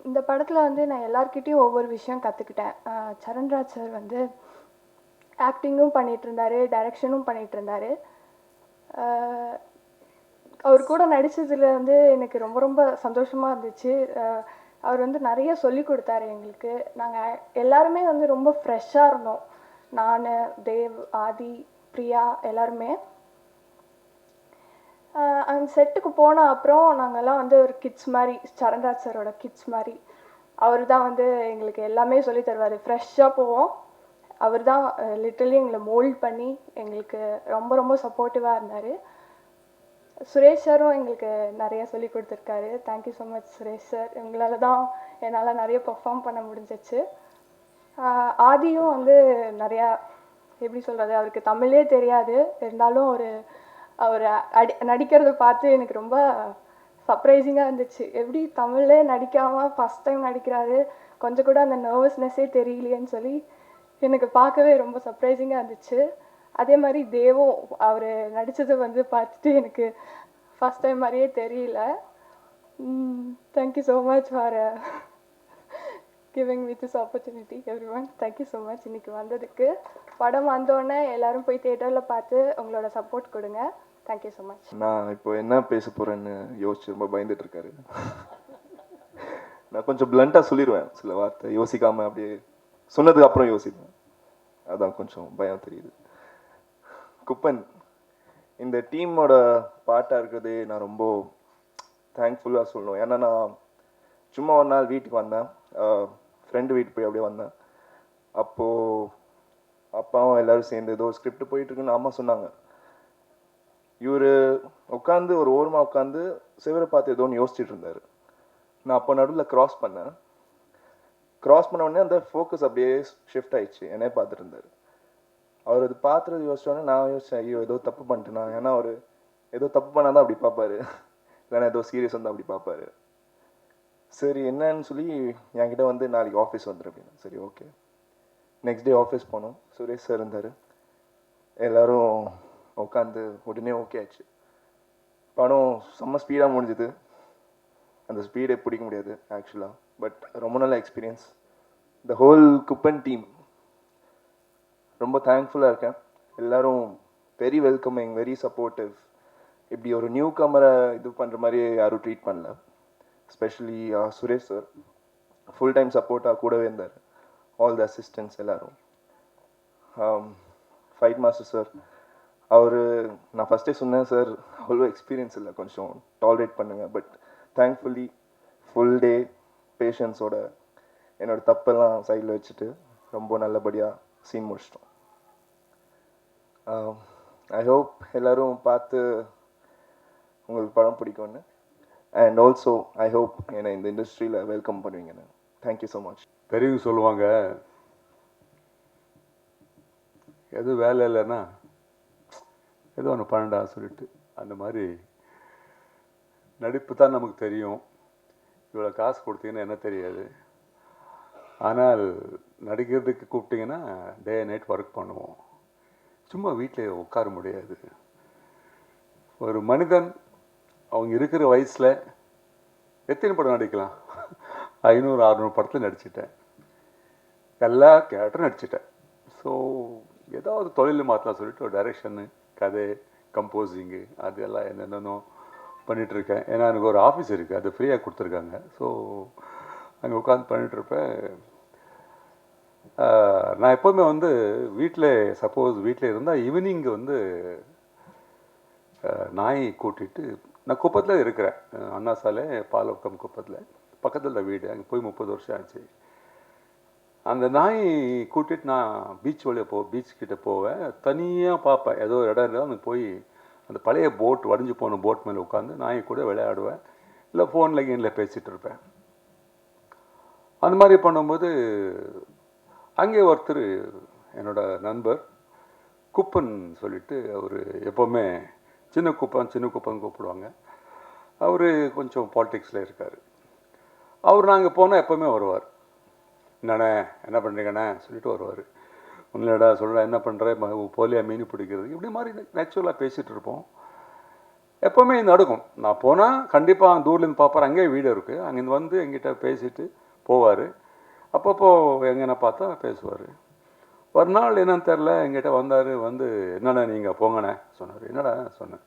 இந்த படத்தில் வந்து நான் எல்லார்கிட்டையும் ஒவ்வொரு விஷயம் கற்றுக்கிட்டேன். சரண்ராஜ் சார் வந்து ஆக்டிங்கும் பண்ணிகிட்டு இருந்தார், டைரக்ஷனும் பண்ணிகிட்டு இருந்தார். அவர் கூட நடித்ததுல வந்து எனக்கு ரொம்ப ரொம்ப சந்தோஷமாக இருந்துச்சு. அவர் வந்து நிறைய சொல்லி கொடுத்தாரு எங்களுக்கு. நாங்கள் எல்லாருமே வந்து ரொம்ப ஃப்ரெஷ்ஷாக இருந்தோம். நான், தேவ், ஆதி, பிரியா எல்லாருமே. அந்த செட்டுக்கு போன அப்புறம் நாங்கள்லாம் வந்து ஒரு கிட்ஸ் மாதிரி, சரண்ராஜ் சாரோட கிட்ஸ் மாதிரி. அவர் தான் வந்து எங்களுக்கு எல்லாமே சொல்லி தருவார். ஃப்ரெஷ்ஷாக போவோம். அவர் தான் லிட்டரலி எங்களை மோல்ட் பண்ணி எங்களுக்கு ரொம்ப ரொம்ப சப்போர்ட்டிவாக இருந்தார். சுரேஷ் சாரும் எங்களுக்கு நிறைய சொல்லி கொடுத்துருக்காரு. Thank you so much Suresh sir. இவங்களால தான் என்னால் நிறைய பர்ஃபார்ம் பண்ண முடிஞ்சிச்சு. ஆதியும் வந்து நிறையா எப்படி சொல்கிறது, அவருக்கு தமிழே தெரியாது, இருந்தாலும் அவர் நடிக்கிறத பார்த்து எனக்கு ரொம்ப சர்ப்ரைசிங்காக இருந்துச்சு. எப்படி தமிழ்லே நடிக்காமல் ஃபஸ்ட் டைம் நடிக்கிறாரு, கொஞ்சம் கூட அந்த நர்வஸ்னஸ்ஸே தெரியலையேன்னு சொல்லி எனக்கு பார்க்கவே ரொம்ப சர்ப்ரைசிங்காக இருந்துச்சு. அதே மாதிரி தேவும் அவர் நடித்ததை வந்து பார்த்துட்டு எனக்கு ஃபஸ்ட் டைம் மாதிரியே தெரியல. Thank you so much for giving with this opportunity every one. Thank you so much இன்றைக்கி வந்ததுக்கு. படம் வந்தோடனே எல்லோரும் போய் தியேட்டரில் பார்த்து உங்களோட சப்போர்ட் கொடுங்க. Thank you so much. நான் இப்போ என்ன பேச போகிறேன்னு யோசிச்சு ரொம்ப பயந்துட்டு இருக்காரு. நான் கொஞ்சம் பிளண்ட்டாக சொல்லிடுவேன், சில வார்த்தை யோசிக்காமல் அப்படியே சொன்னதுக்கு அப்புறம் யோசிப்பேன். அதான் கொஞ்சம் பயம் தெரியுது. குப்பன் இந்த டீமோட பார்ட்டாக இருக்கிறது நான் ரொம்ப தேங்க்ஃபுல்லாக சொல்லணும். ஏன்னா நான் சும்மா ஒரு நாள் வீட்டுக்கு வந்தேன், ஃப்ரெண்டு வீட்டுக்கு போய் அப்படியே வந்தேன். அப்போது அப்பாவும் எல்லோரும் சேர்ந்து ஏதோ ஸ்கிரிப்ட் போயிட்டுருக்குன்னு அம்மா சொன்னாங்க. இவர் உட்காந்து ஒரு ஓரமாக உட்காந்து சிவரை பார்த்து ஏதோன்னு யோசிச்சுட்டு இருந்தார். நான் அப்போ நடுவில் க்ராஸ் பண்ண உடனே அந்த ஃபோக்கஸ் அப்படியே ஷிஃப்ட் ஆயிடுச்சு, என்னைய பார்த்துட்டு இருந்தார். அவர் அது பார்த்துறது யோசிச்சோடனே நான் யோசித்தேன், ஐயோ ஏதோ தப்பு பண்ணிட்டேனா. ஏன்னா அவர் ஏதோ தப்பு பண்ணால் தான் அப்படி பார்ப்பாரு, இல்லைன்னா ஏதோ சீரியஸ் வந்தால் அப்படி பார்ப்பாரு. சரி என்னன்னு சொல்லி என்கிட்ட வந்து நாளைக்கு ஆஃபீஸ் வந்துடு அப்படின்னு. சரி ஓகே. நெக்ஸ்ட் டே ஆஃபீஸ் போனோம். சுரேஷ் சார் இருந்தார். எல்லோரும் உட்காந்து உடனே ஓகே ஆச்சு. படம் செம்ம ஸ்பீடாக முடிஞ்சுது. அந்த ஸ்பீடை பிடிக்க முடியாது ஆக்சுவலாக. பட் ரொம்ப நல்ல experience. The whole Kuppan team ரொம்ப தேங்க்ஃபுல்லாக இருக்கேன். எல்லோரும் வெரி வெல்கமிங், வெரி சப்போர்ட்டிவ். இப்படி ஒரு நியூ கமரை இது பண்ணுற மாதிரி யாரும் ட்ரீட் பண்ணல. Especially Suresh sir full time சப்போர்ட்டாக கூடவே இருந்தார். ஆல் த அசிஸ்டன்ட்ஸ் எல்லோரும். ஃபைட் மாஸ்டர் சார், அவர் நான் ஃபஸ்ட்டே சொன்னேன் சார் அவ்வளோ எக்ஸ்பீரியன்ஸ் இல்லை, கொஞ்சம் டாலரேட் பண்ணுங்கள். பட் தேங்க்ஃபுல்லி ஃபுல் டே பேஷன்ஸோட என்னோடய தப்பெல்லாம் சைடில் வச்சுட்டு ரொம்ப நல்லபடியாக சீன் முடிச்சிட்டோம். ஐ ஹோப் எல்லோரும் பார்த்து உங்களுக்கு படம் பிடிக்கும்னு. அண்ட் ஆல்சோ ஐ ஹோப் என்னை இந்த இண்டஸ்ட்ரியில் வெல்கம் பண்ணுவீங்கன்னு. Thank you so much. பெரியவங்க சொல்லுவாங்க, எதுவும் வேலை இல்லைன்னா ஏதோ ஒன்று பண்ணடா சொல்லிட்டு. அந்த மாதிரி நடிப்பு தான் நமக்கு தெரியும். இவ்வளோ காசு கொடுத்தீங்கன்னா என்ன தெரியாது. ஆனால் நடிக்கிறதுக்கு கூப்பிட்டிங்கன்னா டே நைட் ஒர்க் பண்ணுவோம். சும்மா வீட்டில் உட்கார முடியாது. ஒரு மனிதன் அவங்க இருக்கிற வயசில் எத்தனை படம் நடிக்கலாம்? 500-600 படத்தில் நடிச்சிட்டேன். எல்லா கேரக்டரும் நடிச்சிட்டேன். ஸோ ஏதாவது தொழில் மாற்றலாம் சொல்லிட்டு ஒரு டைரெக்ஷனு, கதை, கம்போசிங்கு அது எல்லாம் என்னென்னோ பண்ணிகிட்ருக்கேன். ஏன்னா எனக்கு ஒரு ஆஃபீஸ் இருக்குது, அது ஃப்ரீயாக கொடுத்துருக்காங்க. ஸோ அங்கே உட்காந்து பண்ணிகிட்ருப்பேன். நான் எப்போவுமே வந்து வீட்டில் சப்போஸ் வீட்டில் இருந்தால் ஈவினிங் வந்து நாய் கூட்டிகிட்டு நான் குப்பத்தில் இருக்கிறேன். அண்ணா சாலை பாலக்கம் குப்பத்தில் பக்கத்தில் வீடு. அங்கே போய் 30 வருஷம் ஆச்சு. அந்த நாய் கூட்டிகிட்டு நான் பீச் வழியாக பீச் கிட்டே போவேன். தனியாக பார்ப்பேன். ஏதோ இடம் இருந்தால் அங்கே போய் அந்த பழைய போட் வடிஞ்சு போன போட் மேலே உட்காந்து நாய் கூட விளையாடுவேன். இல்லை ஃபோனில் கீனில் பேசிகிட்டு இருப்பேன். அந்த மாதிரி பண்ணும்போது அங்கே ஒருத்தர் என்னோடய நண்பர் குப்பன் சொல்லிட்டு, அவர் எப்போவுமே சின்ன குப்பன் கூப்பிடுவாங்க. அவர் கொஞ்சம் பாலிடிக்ஸில் இருக்கார். அவர் நாங்கள் போனால் எப்போவுமே வருவார். என்னண்ணே என்ன பண்ணுறீங்கண்ணே சொல்லிட்டு வருவார். ஒன்றுடா சொல்கிறேன், என்ன பண்ணுறேன், போலியா மீன் பிடிக்கிறது, இப்படி மாதிரி நேச்சுரலாக பேசிகிட்டு இருப்போம். எப்போவுமே நடக்கும். நான் போனால் கண்டிப்பாக தூர்லேருந்து பார்ப்பார். அங்கேயே வீடு இருக்குது. அங்கேருந்து வந்து எங்கிட்ட பேசிட்டு போவார். அப்பப்போ எங்கன்னா பார்த்தா பேசுவார். ஒரு நாள் என்னன்னு தெரில எங்கிட்ட வந்தார். வந்து என்னண்ணா நீங்கள் போங்கண்ணே சொன்னார். என்னடா சொன்னேன்.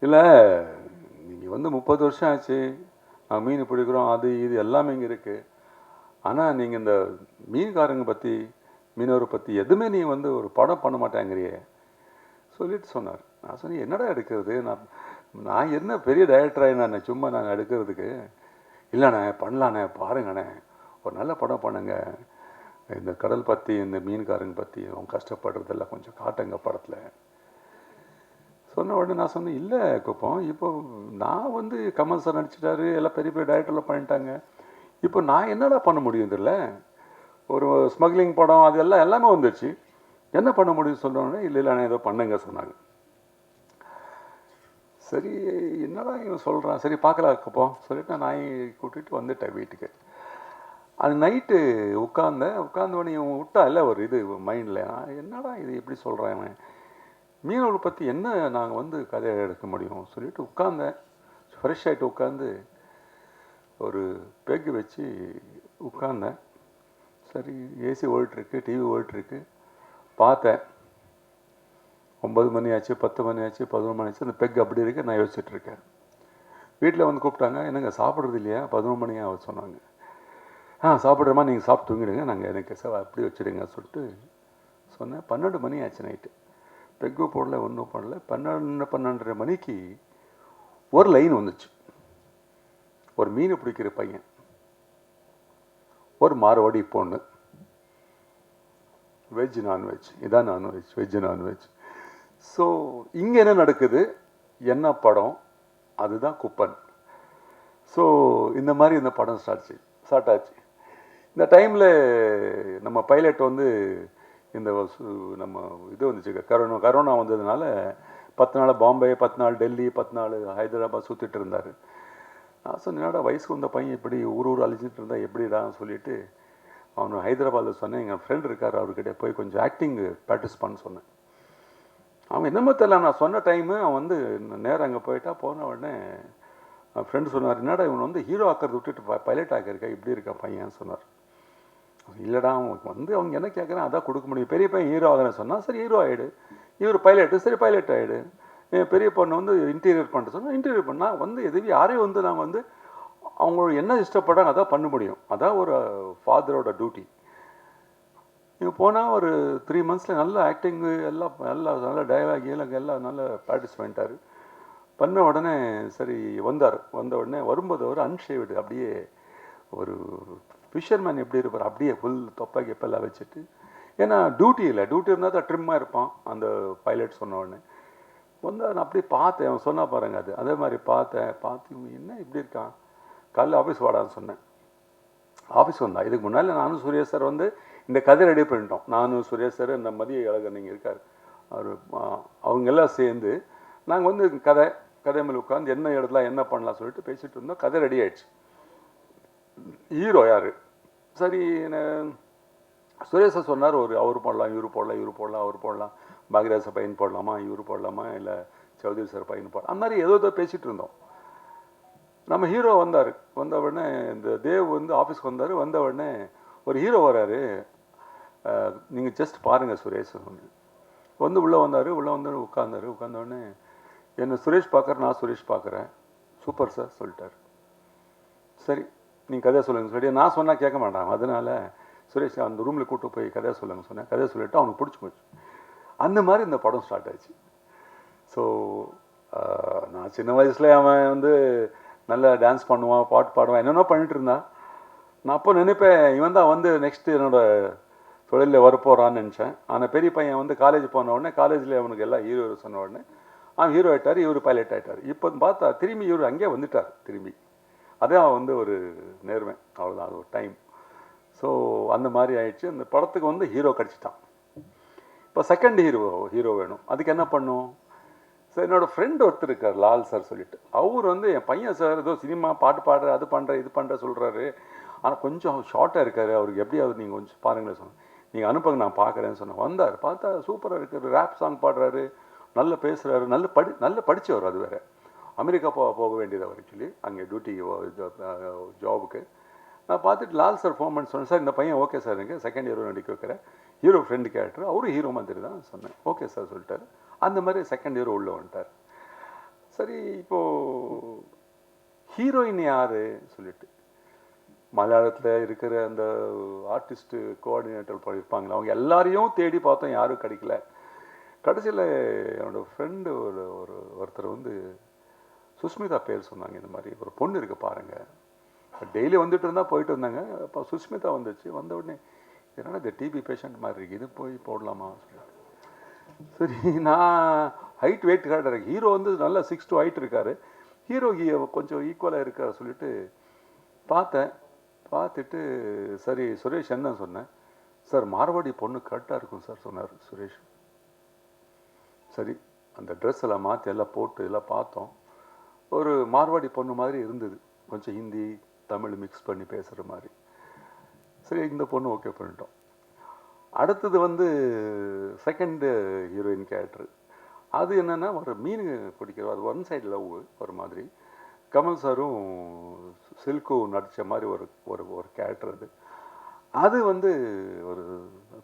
இல்லை நீங்கள் வந்து 30 வருஷம் ஆச்சு, நான் மீன் பிடிக்கிறோம், அது இது எல்லாமே இங்கே இருக்குது. ஆனால் நீங்கள் இந்த மீன்காரங்க பற்றி, மீனவரை பற்றி எதுவுமே நீ வந்து ஒரு படம் பண்ண மாட்டேங்கிறியே சொல்லிட்டு சொன்னார். நான் சொன்னேன், என்னடா எடுக்கிறது, நான் என்ன பெரிய டைரக்டராக நான் சும்மா நாங்கள் எடுக்கிறதுக்கு. இல்லைண்ணே பண்ணலாண்ணே, பாருங்கண்ணே, ஒரு நல்ல படம் பண்ணுங்க, இந்த கடல் பற்றி, இந்த மீன்காரங்க பற்றி அவங்க கஷ்டப்படுறதெல்லாம் கொஞ்சம் காட்டுங்க படத்தில் சொன்ன உடனே நான் சொன்னேன், இல்லை குப்பம், இப்போ நான் வந்து கமல் சார் நடிச்சிட்டாரு, எல்லாம் பெரிய பெரிய டைரக்டர்லாம் பண்ணிட்டாங்க, இப்போ நான் என்னடா பண்ண முடியும் இதில்? ஒரு ஸ்மக்லிங் படம் அது எல்லாமே வந்துச்சு, என்ன பண்ண முடியும் சொன்னோடனே இல்லை நான் ஏதோ பண்ணுங்க சொன்னாங்க. சரி என்னடா இவன் சொல்கிறான், சரி பார்க்கலாம் குப்பம் சொல்லிட்டு நான் நாயை கூட்டிகிட்டு வந்துட்டேன் வீட்டுக்கு. அது நைட்டு உட்காந்தவொடனே இவன் விட்டா இல்லை ஒரு இது மைண்டில், என்னடா இது எப்படி சொல்கிறான் இவன், மீனவர்களை பற்றி என்ன நாங்கள் வந்து கதையை எடுக்க முடியும் சொல்லிட்டு உட்காந்தேன். ஃப்ரெஷ் ஆகிட்டு உட்காந்து ஒரு பெக்கு வச்சு உட்காந்தேன். சரி ஏசி ஓடிட்டுருக்கு, டிவி ஓடிட்டுருக்கு. பார்த்தேன் 9 மணி ஆச்சு, 10 மணி ஆச்சு, 11 மணி ஆச்சு. அந்த பெக் அப்படி இருக்கு. நான் யோசிச்சுட்ருக்கேன். வீட்டில் வந்து கூப்பிட்டாங்க, என்னங்க சாப்பிட்றது இல்லையா, 11 மணியாக அவர் சொன்னாங்க. சாப்பிட்றமா, நீங்கள் சாப்பிட்டு தூங்கிடுங்க, நாங்கள் எனக்கு அப்படி வச்சுடுங்க சொல்லிட்டு சொன்னேன். 12 மணி ஆச்சு நைட்டு. பெக்கு போடல, ஒன்றும் பண்ணல. 12:30 மணிக்கு ஒரு லைன் வந்துச்சு. ஒரு மீன் பிடிக்கிற பையன், ஒரு மார்வாடி பொண்ணு, வெஜ் நான்வெஜ், இதான் நான்வெஜ், வெஜ் நான்வெஜ். ஸோ இங்கே என்ன நடக்குது, என்ன படம், அதுதான் குப்பன். ஸோ இந்த மாதிரி இந்த படம் ஸ்டார்ட் ஆச்சு. இந்த டைமில் நம்ம பைலட் வந்து இந்த நம்ம இது வந்துச்சு, கரோனா வந்ததுனால 10 நாள் பாம்பே, 10 நாள் டெல்லி, 10 நாள் ஹைதராபாத் சுற்றிட்டு இருந்தார். நான் சொன்னேன், என்னடா வயசுக்கு வந்த பையன் இப்படி ஊர் அழிச்சிட்டு இருந்தால் எப்படிடான்னு சொல்லிட்டு அவனு ஹைதராபாத்தில் சொன்னேன், எங்கள் ஃப்ரெண்ட் இருக்கார், அவர்கிட்ட போய் கொஞ்சம் ஆக்டிங் ப்ராக்டிஸ் பண்ண சொன்னேன். அவன் என்னமோ தெரியல, நான் சொன்ன டைமு அவன் வந்து நேரம் அங்கே போயிட்டா. போன உடனே என் ஃப்ரெண்டு சொன்னார், என்னடா இவன் வந்து ஹீரோ ஆக்கிறது விட்டுட்டு பைலட் ஆக்கியிருக்கா, இப்படி இருக்கா பையன் சொன்னார். இல்லைடா அவனுக்கு வந்து அவங்க என்ன கேட்குறேன் அதான் கொடுக்க முடியும். பெரிய பையன் ஹீரோ ஆகிறேன்னு சொன்னால் சரி ஹீரோ ஆகிடு, இவர் பைலட்டு சரி பைலட் ஆகிடு. என் பெரிய பொண்ணு வந்து இன்டீரியர் பண்ணிட்டு சொன்னால் இன்டீரியர் பண்ணால் வந்து எதுவும் யாரையும் வந்து நாங்கள் வந்து அவங்களோட என்ன இஷ்டப்படுறாங்க அதான் பண்ண முடியும். அதான் ஒரு ஃபாதரோட டியூட்டி. இவங்க போனால் ஒரு 3 monthஸில் நல்ல ஆக்டிங்கு எல்லாம் நல்ல டயலாக் எல்லாம் நல்ல ப்ராக்டிஸ் பண்ணிட்டார். பண்ண உடனே சரி வந்த உடனே வரும்போது ஒரு அன்ஷேவ்டு அப்படியே ஒரு ஃபிஷர்மேன் எப்படி இருப்பார் அப்படியே ஃபுல் தொப்பை கெப்பெல்லாம் வச்சுட்டு. ஏன்னா டியூட்டி இருந்தால் தான் ட்ரிம்மாக இருப்பான் அந்த பைலட் சொன்ன உடனே. நான் அப்படியே பார்த்தேன், அவன் சொன்னா பாருங்க அதே மாதிரி பார்த்து இவங்க என்ன இப்படி இருக்கான். காலையில் ஆஃபீஸ் வாடான்னு சொன்னேன். ஆஃபீஸ் வந்தா. இதுக்கு முன்னால் நானும் சுரேஷ் சார் வந்து இந்த கதை ரெடி பண்ணிட்டோம். நானும் சுரேஷ் சார், இந்த மதிய அழகர் நீங்கள் இருக்கார், அவங்க எல்லாம் சேர்ந்து நாங்கள் வந்து கதை மேலே உட்காந்து என்ன இடத்துல என்ன பண்ணலாம் சொல்லிட்டு பேசிகிட்டு இருந்தோம். கதை ரெடி ஆயிடுச்சு. ஹீரோ யார் சரி சுரேஷை சொன்னார், அவர் போடலாம் இவர் போடலாம் அவர் போடலாம், பாக்யராஜ பையன் போடலாமா இவர் போடலாமா இல்லை சௌதரி சார் பையன் போடலாம், அந்த மாதிரி ஏதோ பேசிகிட்டு இருந்தோம். நம்ம ஹீரோ வந்த உடனே இந்த தேவ் வந்து ஆஃபீஸ்க்கு வந்த உடனே ஒரு ஹீரோ வராரு, நீங்கள் ஜஸ்ட் பாருங்கள் சுரேஷ் வந்து உள்ளே வந்தார். உட்கார்ந்த உடனே என்னை சுரேஷ் பார்க்குற, நான் சுரேஷ் பார்க்குறேன், சூப்பர் சார் சொல்லிட்டார். சரி நீங்கள் கதையை சொல்லுங்கள் சொல்லி நான் சொன்னால் கேட்க மாட்டான், அதனால சுரேஷ் அந்த ரூமில் கூப்பிட்டு போய் கதையை சொல்லுங்க சொன்னேன். கதையை சொல்லிவிட்டு அவனுக்கு பிடிச்சி போச்சு. அந்த மாதிரி இந்த படம் ஸ்டார்ட் ஆச்சு. ஸோ நான் சின்ன வயசில் அவன் வந்து நல்லா டான்ஸ் பண்ணுவான், பாட்டு பாடுவான், என்னென்ன பண்ணிட்டு இருந்தான். நான் அப்போ நினைப்பேன் இவன் தான் வந்து நெக்ஸ்ட்டு என்னோடய தொழிலில் வரப்போகிறான்னு நினச்சேன். ஆனால் பெரிய பையன் வந்து காலேஜ் போன உடனே காலேஜில் அவனுக்கு எல்லாம் ஹீரோ சொன்ன உடனே அவன் ஹீரோ ஆகிட்டார், இவர் பைலட் ஆகிட்டார். இப்போ பார்த்தா திரும்பி இவர் அங்கேயே வந்துட்டார் திரும்பி. அதே அவன் வந்து ஒரு நேர்மை, அவ்வளோதான், அது ஒரு டைம். ஸோ அந்த மாதிரி ஆயிடுச்சு. அந்த படத்துக்கு வந்து ஹீரோ கிடச்சிட்டான். இப்போ செகண்ட் ஹீரோ வேணும். அதுக்கு என்ன பண்ணும் சார், என்னோடய ஃப்ரெண்ட் ஒருத்தர் இருக்கார் லால் சார் சொல்லிட்டு, அவர் வந்து என் பையன் சார் ஏதோ சினிமா பாட்டு பாடுற அது பண்ணுற இது பண்ணுற சொல்கிறாரு, ஆனால் கொஞ்சம் ஷார்ட்டாக இருக்கார், அவருக்கு எப்படியாவது நீங்கள் கொஞ்சம் பாருங்களேன் சொன்னேன். நீங்கள் அனுப்புங்க நான் பார்க்குறேன்னு சொன்னேன். வந்தார், பார்த்தா சூப்பராக இருக்கார், ரேப் சாங் பாடுறாரு, நல்லா பேசுகிறாரு, நல்ல படித்தவர். அது வேறு அமெரிக்கா போக வேண்டியது அவர் ஆக்சுவலி, அங்கே டியூட்டி ஜாபுக்கு. நான் பார்த்துட்டு லால் சார் ஃபோன் பண்ணி சொன்னேன், சார் இந்த பையன் ஓகே சார், எனக்கு செகண்ட் ஹீரோ நடிக்க வைக்கிறேன், ஹீரோ ஃப்ரெண்டு கேரக்டர், அவரும் ஹீரோ மாதிரி தான் சொன்னேன். ஓகே சார் சொல்லிட்டார். அந்த மாதிரி செகண்ட் ஹீரோ உள்ளே வந்துட்டார். சரி இப்போது ஹீரோயின் யார் சொல்லிட்டு மலையாளத்தில் இருக்கிற அந்த ஆர்டிஸ்ட்டு கோஆர்டினேட்டர் இருப்பாங்களே அவங்க எல்லாரையும் தேடி பார்த்தோம், யாரும் கிடைக்கல. கடைசியில் என்னோடய ஃப்ரெண்டு ஒருத்தர் வந்து சுஸ்மிதா பேர் சொன்னாங்க, இந்த மாதிரி ஒரு பொண்ணு இருக்குது பாருங்கள், டெய்லி வந்துட்டு இருந்தால் போயிட்டு இருந்தாங்க. அப்போ சுஸ்மிதா வந்துச்சு. வந்த உடனே என்னன்னா இந்த டிபி பேஷண்ட் மாதிரி இருக்குது, இது போய் போடலாமா சொல்லிட்டு. சரி நான் ஹைட் வெயிட் காட்டுறேன், ஹீரோ வந்து நல்லா 6'2" ஹைட் இருக்கார், ஹீரோ கொஞ்சம் ஈக்குவலாக இருக்கார் சொல்லிட்டு பார்த்துட்டு சரி சுரேஷ் என்ன சொன்னேன், சார் மார்வாடி பொண்ணு கரெக்டாக இருக்கும் சார் சொன்னார் சுரேஷ். சரி அந்த ட்ரெஸ் எல்லாம் மாற்றி எல்லாம் போட்டு எல்லாம் பார்த்தோம், ஒரு மார்வாடி பொண்ணு மாதிரி இருந்தது, கொஞ்சம் ஹிந்தி தமிழ் மிக்ஸ் பண்ணி பேசுகிற மாதிரி. சரி இந்த பொண்ணு ஓகே பண்ணிட்டோம். அடுத்தது வந்து செகண்டு ஹீரோயின் கேரக்டர். அது என்னென்னா ஒரு மீன் பிடிக்கிறோம், அது ஒன் சைடு லவ் ஒரு மாதிரி. கமல் சாரும் சில்கும் நடித்த மாதிரி ஒரு கேரக்டர். அது வந்து ஒரு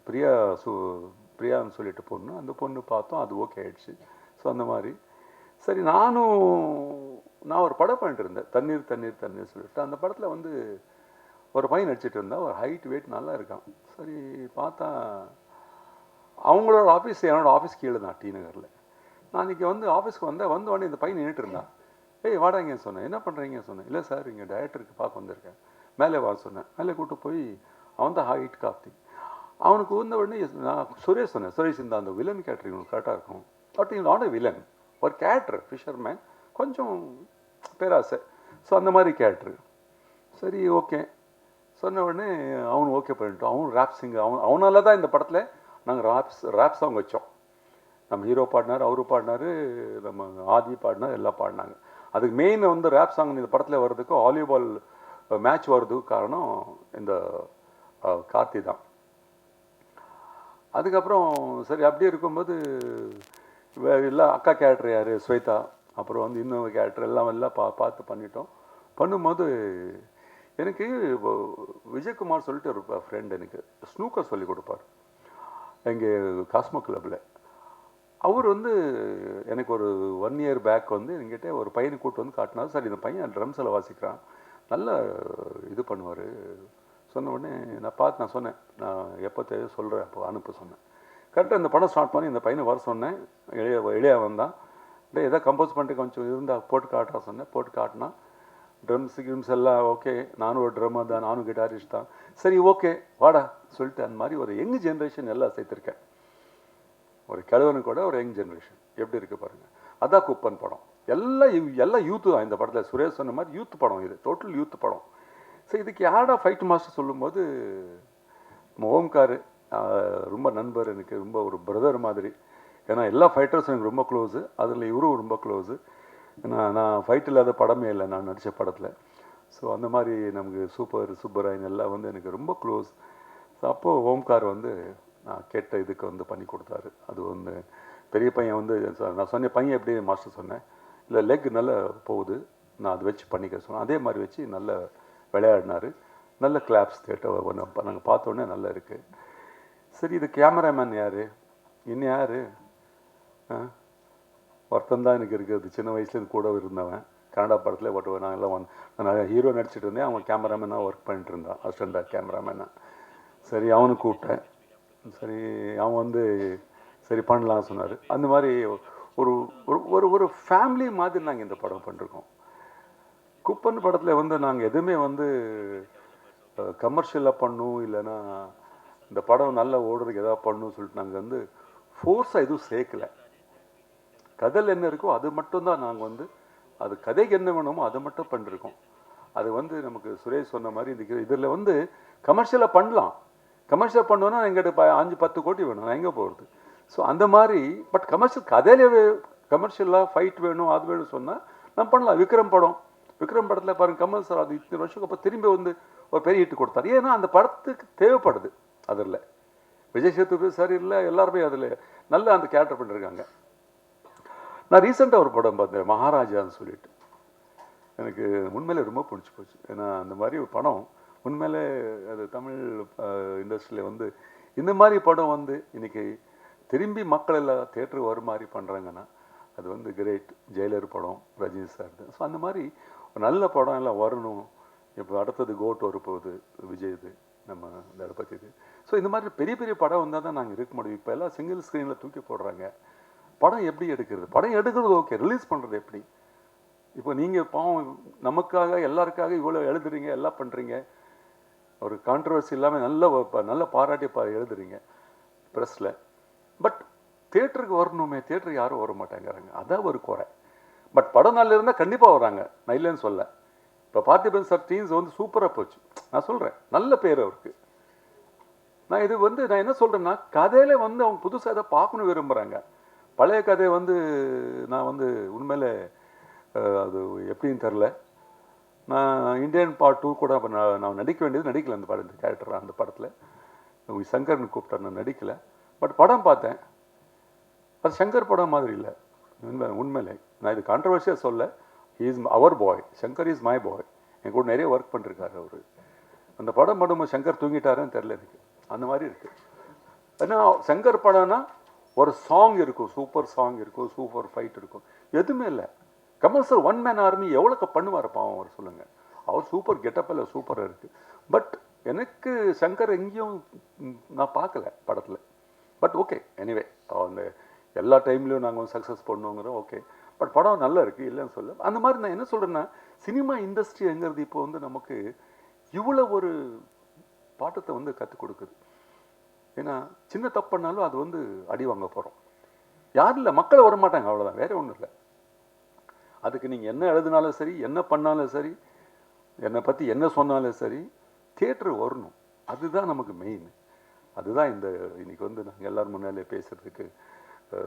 பிரியான்னு சொல்லிட்டு பொண்ணு, அந்த பொண்ணு பார்த்தோம், அது ஓகே ஆயிடுச்சு. ஸோ அந்த மாதிரி சரி நான் ஒரு படம் பண்ணிட்டு இருந்தேன், தண்ணீர் சொல்லிட்டு. அந்த படத்தில் வந்து ஒரு பையன் நடிச்சிட்டு இருந்தான், ஒரு ஹைட் வெயிட் நல்லா இருக்கான். சரி பார்த்தா அவங்களோட ஆஃபீஸ் என்னோடய ஆஃபீஸ் கீழே தான் டி நகரில். நான் இன்றைக்கி வந்து ஆஃபீஸ்க்கு வந்த உடனே இந்த பையன் நின்றுட்டு இருந்தான். ஏய் வாடாங்க சொன்னேன், என்ன பண்ணுறீங்கன்னு சொன்னேன். இல்லை சார் இங்கே டைரக்டருக்கு பார்க்க வந்திருக்கேன், மேலே வா சொன்னேன். மேலே கூப்பிட்டு போய் அவன் தான் ஹைட் கார்த்தி. அவனுக்கு வந்த உடனே நான் சுரேஷ் சொன்னேன், சுரேஷ் இந்த அந்த வில்லன் கேரக்டர் உங்களுக்கு கரெக்டாக இருக்கும். பட் இவன் நாட் வில்லன், ஒரு கேரக்டர் ஃபிஷர்மேன், கொஞ்சம் பேராசை. ஸோ அந்த மாதிரி கேரக்டர். சரி ஓகே சொன்ன உடனே அவனு ஓகே பண்ணிட்டோம். அவன் ரேப் சிங்கர், அவனால தான் இந்த படத்தில் நாங்கள் ரேப் சாங் வச்சோம். நம்ம ஹீரோ பாடினார், அவரு பாடினார், நம்ம ஆதி பாடினார், எல்லாம் பாடினாங்க. அதுக்கு மெயின் வந்து ரேப் சாங் இந்த படத்தில் வர்றதுக்கு வாலிபால் மேட்ச் வர்றதுக்கு காரணம் இந்த கார்த்தி தான். அதுக்கப்புறம் சரி அப்படியே இருக்கும்போது எல்லாம் அக்கா கேரக்டர் யார் ஸ்வேதா, அப்புறம் வந்து இன்னொரு கேரக்டர் எல்லாம் பார்த்து பண்ணிட்டோம். பண்ணும்போது எனக்கு விஜயகுமார் சொல்லிட்டு ஒரு ஃப்ரெண்ட் எனக்கு ஸ்னூக்கர் சொல்லி கொடுப்பார் எங்கள் காஸ்மோ கிளப்பில். அவர் வந்து எனக்கு ஒரு 1 இயர் பேக் வந்து என்கிட்ட ஒரு பையனை கூப்பிட்டு வந்து காட்டினார். சார் இந்த பையன் ட்ரம்ஸில் வாசிக்கிறான், நல்ல இது பண்ணுவார். சொன்ன உடனே நான் சொன்னேன், நான் எப்போ தேவை சொல்கிறேன், அப்போ அனுப்ப சொன்னேன். கரெக்டாக இந்த படம் ஸ்டார்ட் பண்ணி இந்த பையனை வர சொன்னேன். எளியா வந்தான். எதாவது கம்போஸ் பண்ணிட்டு கொஞ்சம் இருந்தால் போட்டு காட்டுறா சொன்னேன். போட்டு காட்டினா ட்ரம்ஸ் எல்லாம் ஓகே. நானும் ஒரு ட்ரம்மர் தான், நானும் கிட்டாரிஸ்ட் தான். சரி ஓகே வாடா சொல்லிட்டு அந்த மாதிரி ஒரு யங் ஜென்ரேஷன் எல்லாம் சேர்த்துருக்கேன். ஒரு கிழவனு கூட ஒரு யங் ஜென்ரேஷன் எப்படி இருக்குது பாருங்கள். அதான் குப்பன் படம். எல்லாம் யூத்து தான் இந்த படத்தில். சுரேஷ் சொன்ன மாதிரி யூத் படம், இது டோட்டல் யூத் படம். ஸோ இதுக்கு யாரா ஃபைட் மாஸ்டர் சொல்லும்போது ஓம்கார் ரொம்ப நண்பர், எனக்கு ரொம்ப ஒரு பிரதர் மாதிரி. ஏன்னா எல்லா ஃபைட்டர்ஸும் எனக்கு ரொம்ப க்ளோஸு, அதில் இவரும் ரொம்ப க்ளோஸு. ஏன்னா நான் ஃபைட் இல்லாத படமே இல்லை நான் நடித்த படத்தில். ஸோ அந்த மாதிரி நமக்கு சுப்பராயன் எல்லாம் வந்து எனக்கு ரொம்ப க்ளோஸ். ஸோ அப்போது ஓம்கார் வந்து நான் கேட்ட இதுக்கு வந்து பண்ணி கொடுத்தாரு. அது வந்து பெரிய பையன் வந்து நான் சொன்னேன் பையன் எப்படி மாஸ்டர் சொன்னேன், இல்லை லெக் நல்லா போகுது, நான் அதை வச்சு பண்ணிக்க சொன்னேன். அதே மாதிரி வச்சு நல்ல விளையாடினார். நல்ல கிளாப்ஸ் கேட்ட நாங்கள் பார்த்தோன்னே நல்லா இருக்குது. சரி இது கேமராமேன் யார், இன்னும் யார், ஒருத்தன் தான் எனக்கு இருக்குது. சின்ன வயசுலேருந்து கூட இருந்தவன், கன்னடா படத்தில் ஓட்டுவேன். நான் எல்லாம் நான் ஹீரோ நடிச்சிட்டு இருந்தேன், அவன் கேமராமேனாக ஒர்க் பண்ணிட்டு இருந்தான், அசிஸ்டண்டாக கேமராமேனாக. சரி அவனுக்கு கூப்பிட்டேன். சரி அவன் வந்து சரி பண்ணலான்னு சொன்னார். அந்த மாதிரி ஒரு ஒரு ஒரு ஃபேமிலி மாதிரி நாங்கள் இந்த படம் பண்ணிருக்கோம். குப்பன் படத்தில் வந்து நாங்கள் எதுவுமே வந்து கமர்ஷியலாக பண்ணணும், இல்லைன்னா இந்த படம் நல்லா ஓடுறதுக்கு எதாவது பண்ணணும்னு சொல்லிட்டு நாங்கள் வந்து ஃபோர்ஸாக எதுவும் சேர்க்கலை. கதையில் என்ன இருக்கோ அது மட்டும்தான் நாங்கள் வந்து அது கதைக்கு என்ன வேணுமோ அதை மட்டும் பண்ணிருக்கோம். அது வந்து நமக்கு சுரேஷ் சொன்ன மாதிரி இதில் வந்து கமர்ஷியலாக பண்ணலாம். கமர்ஷியல் பண்ணோன்னா எங்கிட்ட 5-10 கோடி வேணும், நான் எங்கே போகிறது. ஸோ அந்த மாதிரி பட் கமர்ஷியல் கதையிலே கமர்ஷியலாக ஃபைட் வேணும் அது வேணும் சொன்னால் நான் பண்ணலாம். விக்ரம் படத்தில் பாருங்கள், கமல் சார் அது இத்தனை வருஷத்துக்கு அப்புறம் திரும்பி வந்து ஒரு பெரிய ஹிட் கொடுத்தாரு. ஏன்னா அந்த படத்துக்கு தேவைப்படுது. அதில் விஜய் சேதுபதி சார் இல்லை, எல்லாருமே அதில் நல்ல அந்த கேரக்டர் பண்ணியிருக்காங்க. நான் ரீசெண்டாக ஒரு படம் பார்த்தேன் மகாராஜான்னு சொல்லிட்டு, எனக்கு உண்மையிலே ரொம்ப பிடிச்சி போச்சு. ஏன்னா அந்த மாதிரி ஒரு படம் உண்மையிலே அது தமிழ் இண்டஸ்ட்ரியில் வந்து இந்த மாதிரி படம் வந்து இன்றைக்கி திரும்பி மக்கள் எல்லாம் தேட்டருக்கு வர மாதிரி பண்ணுறாங்கன்னா அது வந்து கிரேட். ஜெயிலர் படம் ரஜினி சார். ஸோ அந்த மாதிரி ஒரு நல்ல படம் எல்லாம் வரணும். இப்போ அடுத்தது கோட் வரப்போகுது விஜய்து, நம்ம தளபதிது. ஸோ இந்த மாதிரி பெரிய பெரிய படம் வந்தால் தான் நாங்கள் இருக்க முடியும். இப்போ எல்லாம் சிங்கிள் ஸ்க்ரீனில் தூக்கி போடுறாங்க. படம் எப்படி எடுக்கிறது, படம் எடுக்கிறது ஓகே, ரிலீஸ் பண்ணுறது எப்படி? இப்போ நீங்கள் பாவம் நமக்காக எல்லாருக்காக இவ்வளோ எழுதுறீங்க, எல்லாம் பண்ணுறீங்க, ஒரு கான்ட்ரவர்சி இல்லாமல் நல்ல பாராட்டி எழுதுறீங்க ப்ரெஸ்ஸில். பட் தேட்டருக்கு வரணுமே, தேட்டருக்கு யாரும் வர மாட்டேங்கிறாங்க, அதான் ஒரு குறை. பட் படம் நல்லா இருந்தால் கண்டிப்பாக வராங்க, நான் இல்லைன்னு சொல்ல. இப்போ பார்த்திபன் சார் டீம்ஸ் வந்து சூப்பராக போச்சு, நான் சொல்கிறேன், நல்ல பேர் அவருக்கு. நான் இது வந்து நான் என்ன சொல்கிறேன்னா, கதையில் வந்து அவங்க புதுசாக எதை பார்க்கணும் விரும்புகிறாங்க. பழைய கதை வந்து நான் வந்து உண்மையிலே அது எப்படின்னு தெரில. நான் இந்தியன் பார்ட் 2 கூட நான் நடிக்க வேண்டியது நடிக்கலை. அந்த படம், இந்த கேரக்டர் அந்த படத்தில் சங்கர்னு கூப்பிட்டார், நான் நடிக்கலை. பட் படம் பார்த்தேன், அது சங்கர் படம் மாதிரி இல்லை. உண்மையிலே நான் இது கான்ட்ரவர்சியாக சொல்ல. He is our boy, Shankar is my boy. என் கூட நிறைய ஒர்க் பண்ணிருக்காரு அவர். அந்த படம் பண்ணும்போது சங்கர் தூங்கிட்டாருன்னு தெரில எனக்கு, அந்த மாதிரி இருக்குது. ஏன்னா சங்கர் படம்னா ஒரு சாங் இருக்கும், சூப்பர் சாங் இருக்கும், சூப்பர் ஃபைட் இருக்கும், எதுவுமே இல்லை. கமல் சார் 1 மேன் ஆர்மி எவ்வளோக்கு பண்ணுவார் பாவம் அவர், சொல்லுங்கள். அவர் சூப்பர் கெட்டப்பில் சூப்பராக இருக்குது. பட் எனக்கு சங்கர் எங்கேயும் நான் பார்க்கல படத்தில். பட் ஓகே, எனிவே அந்த எல்லா டைம்லேயும் நாங்கள் வந்து சக்ஸஸ் பண்ணுவோங்கிறோம், ஓகே. பட் படம் நல்லா இருக்குது, இல்லைன்னு சொல்ல. அந்த மாதிரி நான் என்ன சொல்கிறேன்னா, சினிமா இண்டஸ்ட்ரிங்கிறது இப்போ வந்து நமக்கு இவ்வளோ ஒரு பாட்டத்தை வந்து கற்றுக் கொடுக்குது. ஏன்னா சின்ன தப்பு பண்ணாலும் அது வந்து அடி வாங்க போகிறோம். யாரும் இல்லை, மக்களை வரமாட்டாங்க, அவ்வளோதான், வேறு ஒன்றும் இல்லை. அதுக்கு நீங்கள் என்ன எழுதினாலும் சரி, என்ன பண்ணாலும் சரி, என்னை பற்றி என்ன சொன்னாலும் சரி, தியேட்டர் வரணும். அதுதான் நமக்கு மெயின். அதுதான் இந்த இன்னைக்கு வந்து நாங்கள் எல்லோரும் முன்னாலே பேசுகிறதுக்கு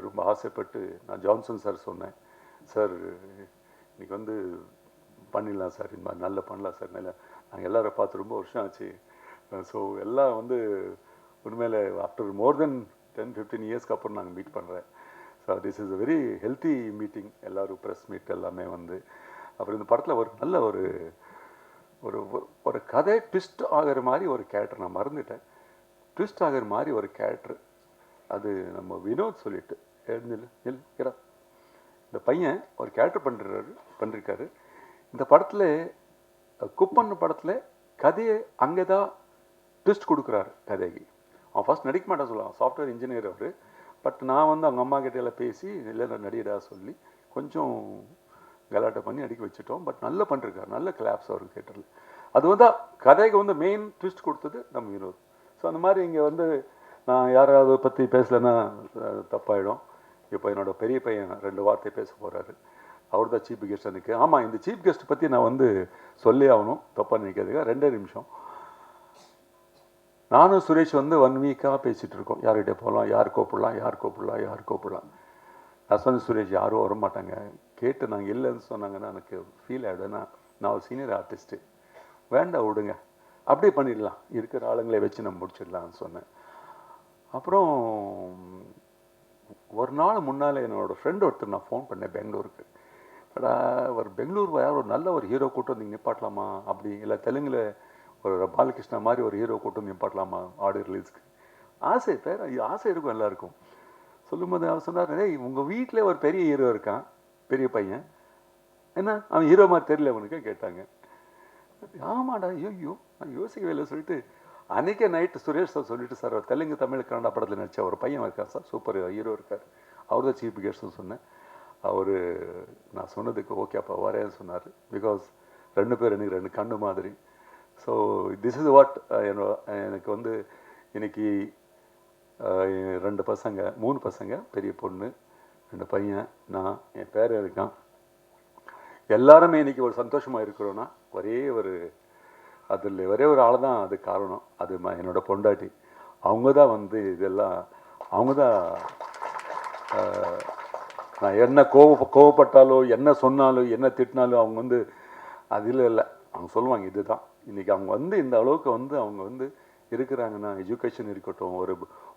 ரொம்ப ஆசைப்பட்டு நான் ஜான்சன் சார் சொன்னேன், சார் இன்னைக்கு வந்து பண்ணிடலாம் சார், இந்த மாதிரி நல்லா பண்ணலாம் சார், நல்லா நாங்கள் எல்லாரும் பார்த்து ரொம்ப வருஷம் ஆச்சு. ஸோ எல்லாம் வந்து உண்மையில் ஆஃப்டர் மோர் தென் 10-15 இயர்ஸ்க்கு அப்புறம் நாங்கள் மீட் பண்ணுறேன். So this is a very healthy meeting. எல்லோரும் ப்ரெஸ் மீட் எல்லாமே வந்து அப்புறம் இந்த படத்தில் ஒரு நல்ல ஒரு ஒரு ஒரு கதை ட்விஸ்ட் ஆகிற மாதிரி ஒரு கேரக்டர், நான் மறந்துட்டேன், ட்விஸ்ட் ஆகிற மாதிரி ஒரு கேரக்டர். அது நம்ம வினோத் சொல்லிட்டு இந்த பையன் ஒரு கேரக்டர் பண்ணிருக்காரு. இந்த படத்தில் குப்பன் படத்தில் கதையை அங்கே தான் ட்விஸ்ட் கொடுக்குறாரு கதைக்கு. அவன் ஃபர்ஸ்ட் நடிக்க மாட்டான் சொல்லுவான், சாஃப்ட்வேர் இன்ஜினியர் அவர். பட் நான் வந்து அவங்க அம்மா கிட்ட எல்லாம் பேசி இல்லை நடிகடா சொல்லி கொஞ்சம் கலாட்டை பண்ணி அடிக்க வச்சுட்டோம். பட் நல்லா பண்ணிருக்காரு, நல்ல கிளாப்ஸ் அவருக்கு தேட்டரில். அது வந்து கதைக்கு வந்து மெயின் ட்விஸ்ட் கொடுத்தது நம்ம வினோத். ஸோ அந்த மாதிரி இங்கே வந்து நான் யாராவது பற்றி பேசலைன்னா தப்பாயிடும். இப்போ என்னோட பெரிய பையன் 2 வார்த்தை பேச போகிறாரு, அவர் தான் சீஃப் கெஸ்ட். எனக்கு ஆமாம், இந்த சீஃப் கெஸ்ட் பற்றி நான் வந்து சொல்லி ஆகணும், தப்பாக நினைக்காதுங்க. 2 நிமிஷம். நானும் சுரேஷ் வந்து 1 வீக்காக பேசிகிட்டு இருக்கோம், யார்கிட்ட போகலாம், யார் கூப்பிடலாம். நான் சொன்ன சுரேஷ் யாரும் வரமாட்டாங்க, கேட்டு நாங்கள் இல்லைன்னு சொன்னாங்கன்னா எனக்கு ஃபீல் ஆகிடுவேன்னா, நான் ஒரு சீனியர் ஆர்டிஸ்ட்டு, வேண்டாம் விடுங்க, அப்படியே பண்ணிடலாம், இருக்கிற ஆளுங்களை வச்சு நம்ம முடிச்சிடலான்னு சொன்னேன். அப்புறம் ஒரு நாள் முன்னால் என்னோடய ஃப்ரெண்ட் ஒருத்தர் நான் ஃபோன் பண்ணேன் பெங்களூருக்கு. ஒரு பெங்களூர் யார் ஒரு நல்ல ஒரு ஹீரோ கூட்டம் வந்து நிப்பாட்டலாமா, அப்படி இல்லை தெலுங்கில் ஒரு பாலகிருஷ்ணா மாதிரி ஒரு ஹீரோ கூட்டம் நிப்பாட்டலாமா ஆடியோ ரிலீஸ்க்கு. ஆசை இருக்கும் எல்லாருக்கும். சொல்லும்போது அவர் சொன்னார், உங்கள் வீட்டில் ஒரு பெரிய ஹீரோ இருக்கான், பெரிய பையன், என்ன அவன் ஹீரோ மாதிரி தெரியல உனக்கு கேட்டாங்க. ஆமாடா, ஐயோ நான் யோசிக்கவே இல்லை சொல்லிட்டு அன்றைக்கே நைட்டு சுரேஷ் சார் சொல்லிட்டு, சார் தெலுங்கு தமிழ் கன்னடா படத்தில் நடித்த ஒரு பையன் இருக்கார் சார், சூப்பர் ஹீரோ இருக்கார், அவர் தான் சீஃப் கெஸ்ட்னு சொன்னேன். அவர் நான் சொன்னதுக்கு ஓகே அப்போ வரேன்னு சொன்னார். பிகாஸ் 2 பேர் எனக்கு 2 கண்ணு மாதிரி. ஸோ திஸ் இஸ் வாட் எனக்கு வந்து இன்னைக்கு 2 பசங்க 3 பசங்க, பெரிய பொண்ணு, 2 பையன், நான், என் பேர் இருக்கான். எல்லாருமே இன்னைக்கு ஒரு சந்தோஷமாக இருக்கிறோன்னா ஒரே ஒரு ஆள் தான் அது காரணம். அது என்னோட பொண்டாட்டி. அவங்க தான் வந்து இதெல்லாம், அவங்க தான் நான் என்ன கோவப்பட்டாலோ என்ன சொன்னாலும் என்ன திட்டினாலும் அவங்க வந்து அது இல்லை அவங்க சொல்லுவாங்க இதுதான். இன்றைக்கி அவங்க வந்து இந்த அளவுக்கு வந்து அவங்க வந்து இருக்கிறாங்கன்னா, எஜுகேஷன் இருக்கட்டும்,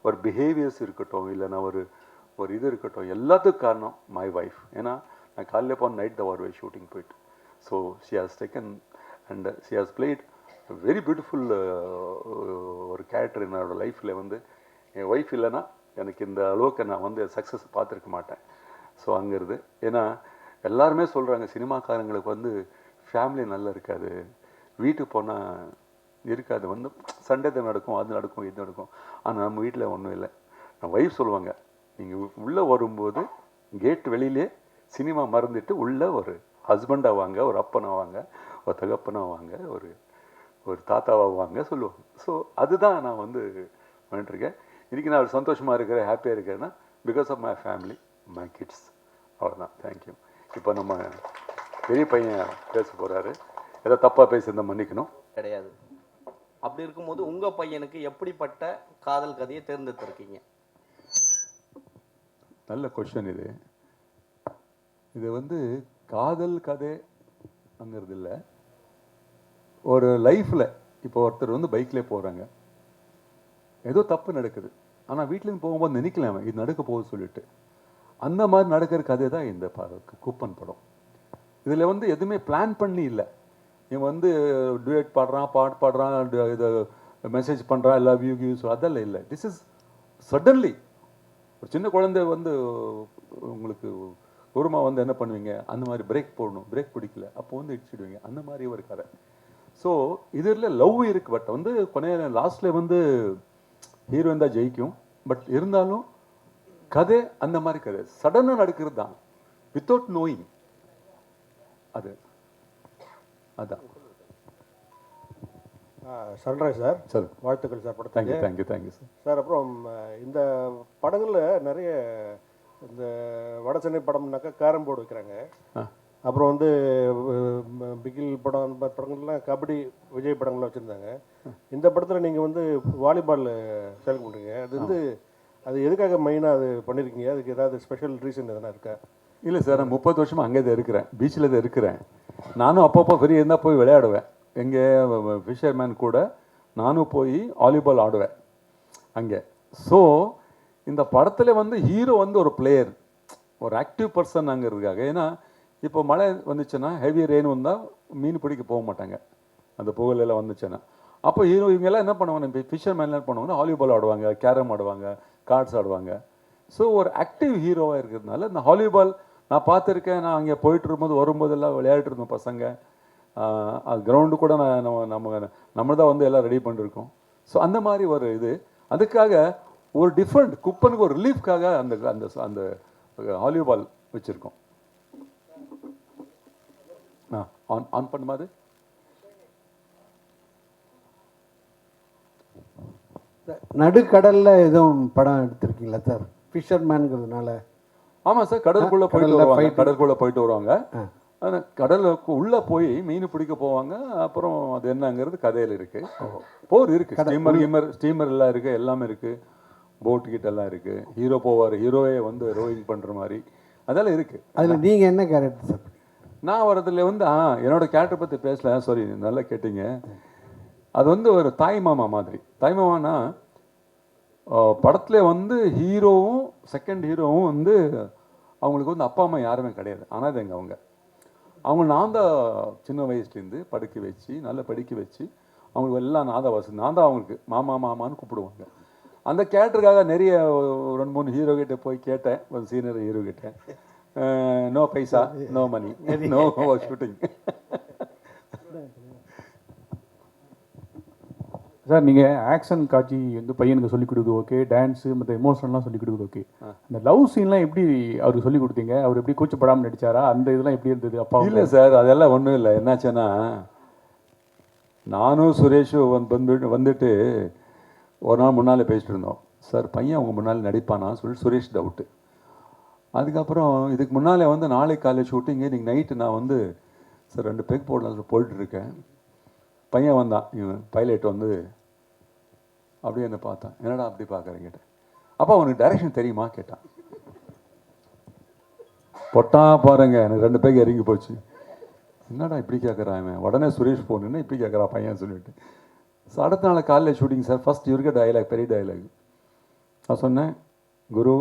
ஒரு பிஹேவியர்ஸ் இருக்கட்டும், இல்லைன்னா ஒரு இது இருக்கட்டும், எல்லாத்துக்கும் காரணம் மை ஒய்ஃப். ஏன்னா நான் காலையில் போன நைட் த வார்வே ஷூட்டிங் போயிட்டு, so she has taken and she has played very beautiful ஒரு கேரக்டர் என்னோட லைஃப்பில். வந்து என் ஒய்ஃப் இல்லைன்னா எனக்கு இந்த அளவுக்கு நான் வந்து சக்ஸஸ் பார்த்துருக்க மாட்டேன். ஸோ அங்கேருந்து ஏன்னா எல்லாருமே சொல்கிறாங்க சினிமாக்காரங்களுக்கு வந்து ஃபேமிலி நல்லா இருக்காது, வீட்டுக்கு போனால் இருக்காது, வந்து சண்டே தான் நடக்கும், அது நடக்கும், இது நடக்கும். ஆனால் நம்ம வீட்டில் ஒன்றும் இல்லை. நான் ஒய்ஃப் சொல்லுவாங்க, நீங்கள் உள்ளே வரும்போது கேட் வெளியிலே சினிமா மறந்துட்டு உள்ளே ஒரு ஹஸ்பண்டாக வாங்க, ஒரு அப்பனாக வாங்க, ஒரு தகப்பனாக வாங்க, ஒரு தாத்தாவாக வாங்க சொல்லுவாங்க. ஸோ அதுதான் நான் வந்து பண்ணிட்டுருக்கேன். இன்றைக்கி நான் சந்தோஷமாக இருக்கிறேன், ஹாப்பியாக இருக்கிறேன்னா because of my family, my kids, அவ்வளோதான். தேங்க்யூ. இப்போ நம்ம பெரிய பையன் பேச போகிறாரு, ஏதோ தப்பாக பேசியிருந்தால் மன்னிக்கணும். கிடையாது. அப்படி இருக்கும்போது உங்கள் பையனுக்கு எப்படிப்பட்ட காதல் கதையை தேர்ந்தெடுத்திருக்கீங்க? நல்ல கொஷன் இது. இது வந்து காதல் கதைங்கிறது இல்லை, ஒரு லைஃப்பில் இப்போ ஒருத்தர் வந்து பைக்கில் போகிறாங்க, ஏதோ தப்பு நடக்குது, ஆனால் வீட்டிலேருந்து போகும்போது நினைக்கலாம இது நடக்க போகுது சொல்லிட்டு, அந்த மாதிரி நடக்கிற கதை தான் இந்த குப்பன் படம். இதில் வந்து எதுவுமே பிளான் பண்ணி இல்லை. இவன் வந்து டுயட் பாடுறான், பாட்டு பாடுறான், இதை மெசேஜ் பண்ணுறான், லவ் யூ கிவ்ஸ், அதெல்லாம் இல்லை. This is suddenly. ஒரு சின்ன குழந்தை வந்து உங்களுக்கு தூரமாக வந்து என்ன பண்ணுவீங்க, அந்த மாதிரி பிரேக் போடணும், பிரேக் பிடிக்கல அப்போ வந்து இடிச்சிடுவீங்க, அந்த மாதிரி ஒரு கதை. ஸோ இதில் லவ் இருக்குது, பட் வந்து கொனைய லாஸ்ட்டில் வந்து ஹீரோயின் தான் ஜெயிக்கும். பட் இருந்தாலும் கதை அந்த மாதிரி கதை சடனாக நடக்கிறது தான், வித்தவுட் நோயிங். அதான் சன்ரைஸ் சார். சார் வாழ்த்துக்கள் சார் படத்துக்கு. Thank you sir. சார் அப்புறம் இந்த படங்களில் நிறைய இந்த வட சென்னை படம்னாக்கா கேரம் போர்டு வைக்கிறாங்க, அப்புறம் வந்து பிகில் படம், அந்த மாதிரி படங்கள்லாம் கபடி விஜய் படங்கள்லாம் வச்சுருந்தாங்க. இந்த படத்தில் நீங்கள் வந்து வாலிபால் செலக்ட் பண்ணுறீங்க. அது வந்து அது எதுக்காக மெயினாக அது பண்ணியிருக்கீங்க? அதுக்கு ஏதாவது ஸ்பெஷல் ரீசன் எதனா இருக்கா? இல்லை சார், நான் 30 வருஷமாக அங்கே தான் இருக்கிறேன், பீச்சில் தான் இருக்கிறேன். நானும் அப்பப்போ ஃப்ரீ இருந்தால் போய் விளையாடுவேன். எங்கே ஃபிஷர்மேன் கூட நானும் போய் வாலிபால் ஆடுவேன் அங்கே. ஸோ இந்த படத்தில் வந்து ஹீரோ வந்து ஒரு பிளேயர், ஒரு ஆக்டிவ் பர்சன் அங்கிறதுக்காக. ஏன்னா இப்போ மழை வந்துச்சுன்னா, ஹெவி ரெயின் வந்தால் மீன் பிடிக்க போக மாட்டாங்க அந்த புகழெல்லாம் வந்துச்சுன்னா. அப்போ ஹீரோ இவங்கெல்லாம் என்ன பண்ணுவாங்க, ஃபிஷர்மேன் என்ன பண்ணுவாங்கன்னா வாலிபால் ஆடுவாங்க, கேரம் ஆடுவாங்க, கார்ட்ஸ் ஆடுவாங்க. ஸோ ஒரு ஆக்டிவ் ஹீரோவாக இருக்கிறதுனால இந்த வாலிபால் நான் பார்த்துருக்கேன். நான் அங்கே போயிட்டு இருக்கும்போது வரும்போதெல்லாம் விளையாடிட்டு இருந்தோம் பசங்க. அது கிரவுண்டு கூட நம்ம தான் வந்து எல்லாம் ரெடி பண்ணிருக்கோம். ஸோ அந்த மாதிரி ஒரு இது, அதுக்காக ஒரு டிஃப்ரெண்ட் குப்பனுக்கு ஒரு ரிலீஃப்காக அந்த அந்த அந்த வாலிபால் வச்சுருக்கோம். ஆன் ஆன் பண்ணுமாது. நடுக்கடலில் எதுவும் படம் எடுத்திருக்கீங்களா சார்? ஃபிஷர்மேனுங்கிறதுனால. ஆமாம் சார், கடலுக்குள்ளே போயிட்டு வருவாங்க, கடலுக்குள்ளே போயிட்டு வருவாங்க. ஆனால் கடலுக்கு உள்ளே போய் மீன் பிடிக்க போவாங்க. அப்புறம் அது என்னங்கிறது கதையில் இருக்குது. போர் இருக்குது, ஸ்டீமர் எல்லாம் இருக்குது, எல்லாமே இருக்குது, போட் கிட்ட எல்லாம் இருக்குது. ஹீரோ போவார், ஹீரோவே வந்து ரோயிங் பண்ணுற மாதிரி அதெல்லாம் இருக்குது. அதில் நீங்கள் என்ன கேரக்டர் சார்? நான் வரதில் வந்து என்னோட கேரக்டர் பற்றி பேசல. சாரி, நல்லா கேட்டீங்க. அது வந்து ஒரு தாய் மாமா மாதிரி. தாய் மாமானா படத்தில் வந்து ஹீரோவும் செகண்ட் ஹீரோவும் வந்து அவங்களுக்கு வந்து அப்பா அம்மா யாருமே கிடையாது, அனாதைங்க அவங்க நான் தான் சின்ன வயசுலேருந்து படிக்க வச்சு, நல்லா படிக்க வச்சு, அவங்களுக்கு எல்லாம் நான் தான் அவங்களுக்கு மாமா மாமான்னு கூப்பிடுவாங்க. அந்த கேரக்டருக்காக நிறைய 2-3 ஹீரோ கிட்ட போய் கேட்டேன், ஒரு சீனியர் ஹீரோ கிட்ட. No paisa, no money, no shooting. Sir, நீங்கள் ஆக்ஷன் காட்சி வந்து பையனுக்கு சொல்லிக் கொடுக்குது ஓகே, டான்ஸு மற்ற எமோஷனல்லாம் சொல்லிக் கொடுக்குது ஓகே. அந்த லவ் சீன்லாம் எப்படி அவருக்கு சொல்லிக் கொடுத்தீங்க? அவர் எப்படி கூச்சப்படாமல் நடிச்சாரா? அந்த இதெல்லாம் எப்படி இருந்தது அப்பா? இல்லை சார், அதெல்லாம் ஒன்றும் இல்லை. என்னாச்சுன்னா, நானும் சுரேஷும் வந்துட்டு ஒரு நாள் முன்னால் பேசிட்டு இருந்தோம். சார், பையன் அவங்க முன்னால் நடிப்பானா சொல்லிட்டு சுரேஷ் டவுட்டு. அதுக்கப்புறம் இதுக்கு முன்னாலே வந்து நாளைக்கு காலேஜ் ஷூட்டிங்கு, இன்றைக்கி நைட்டு நான் வந்து சார் 2 பேக் போடலாம் போயிட்டுருக்கேன். பையன் வந்தான், இவன் பைலட் வந்து அப்படியே என்ன பார்த்தான். என்னடா அப்படி பார்க்குறேன் கேட்டேன். அப்போ அவனுக்கு டைரக்ஷன் தெரியுமா கேட்டான். பொட்டா பாருங்க, எனக்கு 2 பேக் இறங்கி போச்சு. என்னடா இப்படி கேட்குறான் இவன். உடனே சுரேஷ் போனுன்னு இப்படி கேட்குறான் பையன் சொல்லிட்டு. ஸோ அடுத்த நாள் காலையில் ஷூட்டிங் சார். ஃபர்ஸ்ட் இவருக்க டைலாக், பெரிய டைலாக். நான் சொன்னேன், குரு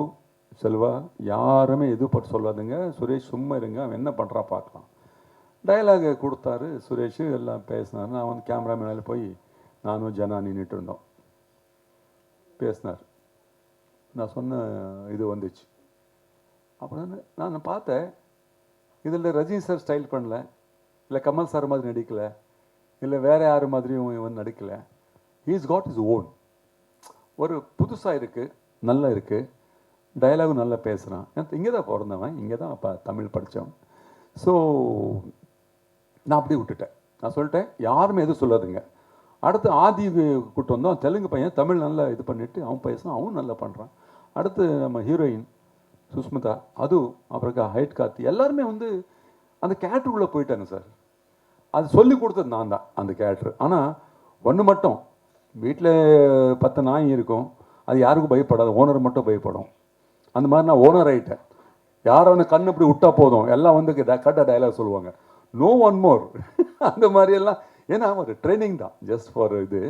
செல்வா யாருமே எது பட்டு சொல்லாதுங்க, சுரேஷ் சும்மா இருங்க, அவன் என்ன பண்ணுறான் பார்க்கலாம். டைலாகை கொடுத்தாரு சுரேஷ், எல்லாம் பேசினார். நான் வந்து கேமராமேனால போய் நானும் ஜனா நின்றுட்டு இருந்தோம், பேசினார். நான் சொன்ன இது வந்துச்சு. அப்புறம் நான் பார்த்தேன், இதில் ரஜினி சார் ஸ்டைல் பண்ணல, இல்லை கமல் சார் மாதிரி நடிக்கலை, இல்லை வேறு யார் மாதிரியும் இவன் நடிக்கலை. He's got is own. ஒரு புதுசாக இருக்குது, நல்லா இருக்குது, டைலாகும் நல்லா பேசுகிறான். இங்கே தான் பிறந்தவன், இங்கே தான் அப்போ தமிழ் படித்தவன். ஸோ நான் அப்படியே விட்டுட்டேன். நான் சொல்லிட்டேன், யாருமே எதுவும் சொல்லாதுங்க. அடுத்து ஆதி கூட்டு வந்தோம், தெலுங்கு பையன், தமிழ் நல்லா இது பண்ணிவிட்டு அவன் பேசுகிறான், அவன் நல்லா பண்ணுறான். அடுத்து நம்ம ஹீரோயின் சுஸ்மிதா, அது அப்புறம் ஹைட் கார்த்தி, எல்லாருமே வந்து அந்த கேரக்டருக்குள்ளே போயிட்டாங்க சார். அது சொல்லி கொடுத்தது நான் தான் அந்த கேரக்டர். ஆனால் ஒன்று மட்டும், வீட்டில் 10 நாய் இருக்கும், அது யாருக்கும் பயப்படாது, ஓனர் மட்டும் பயப்படும். அந்த மாதிரி நான் ஓனர் ஆகிட்டேன். யாரும் அவனை கண் இப்படி விட்டா போதும், எல்லாம் வந்து கரெக்டாக டைலாக் சொல்லுவாங்க, நோ ஒன் மோர். அந்த மாதிரியெல்லாம். ஏன்னா ஒரு ட்ரைனிங் தான், ஜஸ்ட் ஃபார் இது.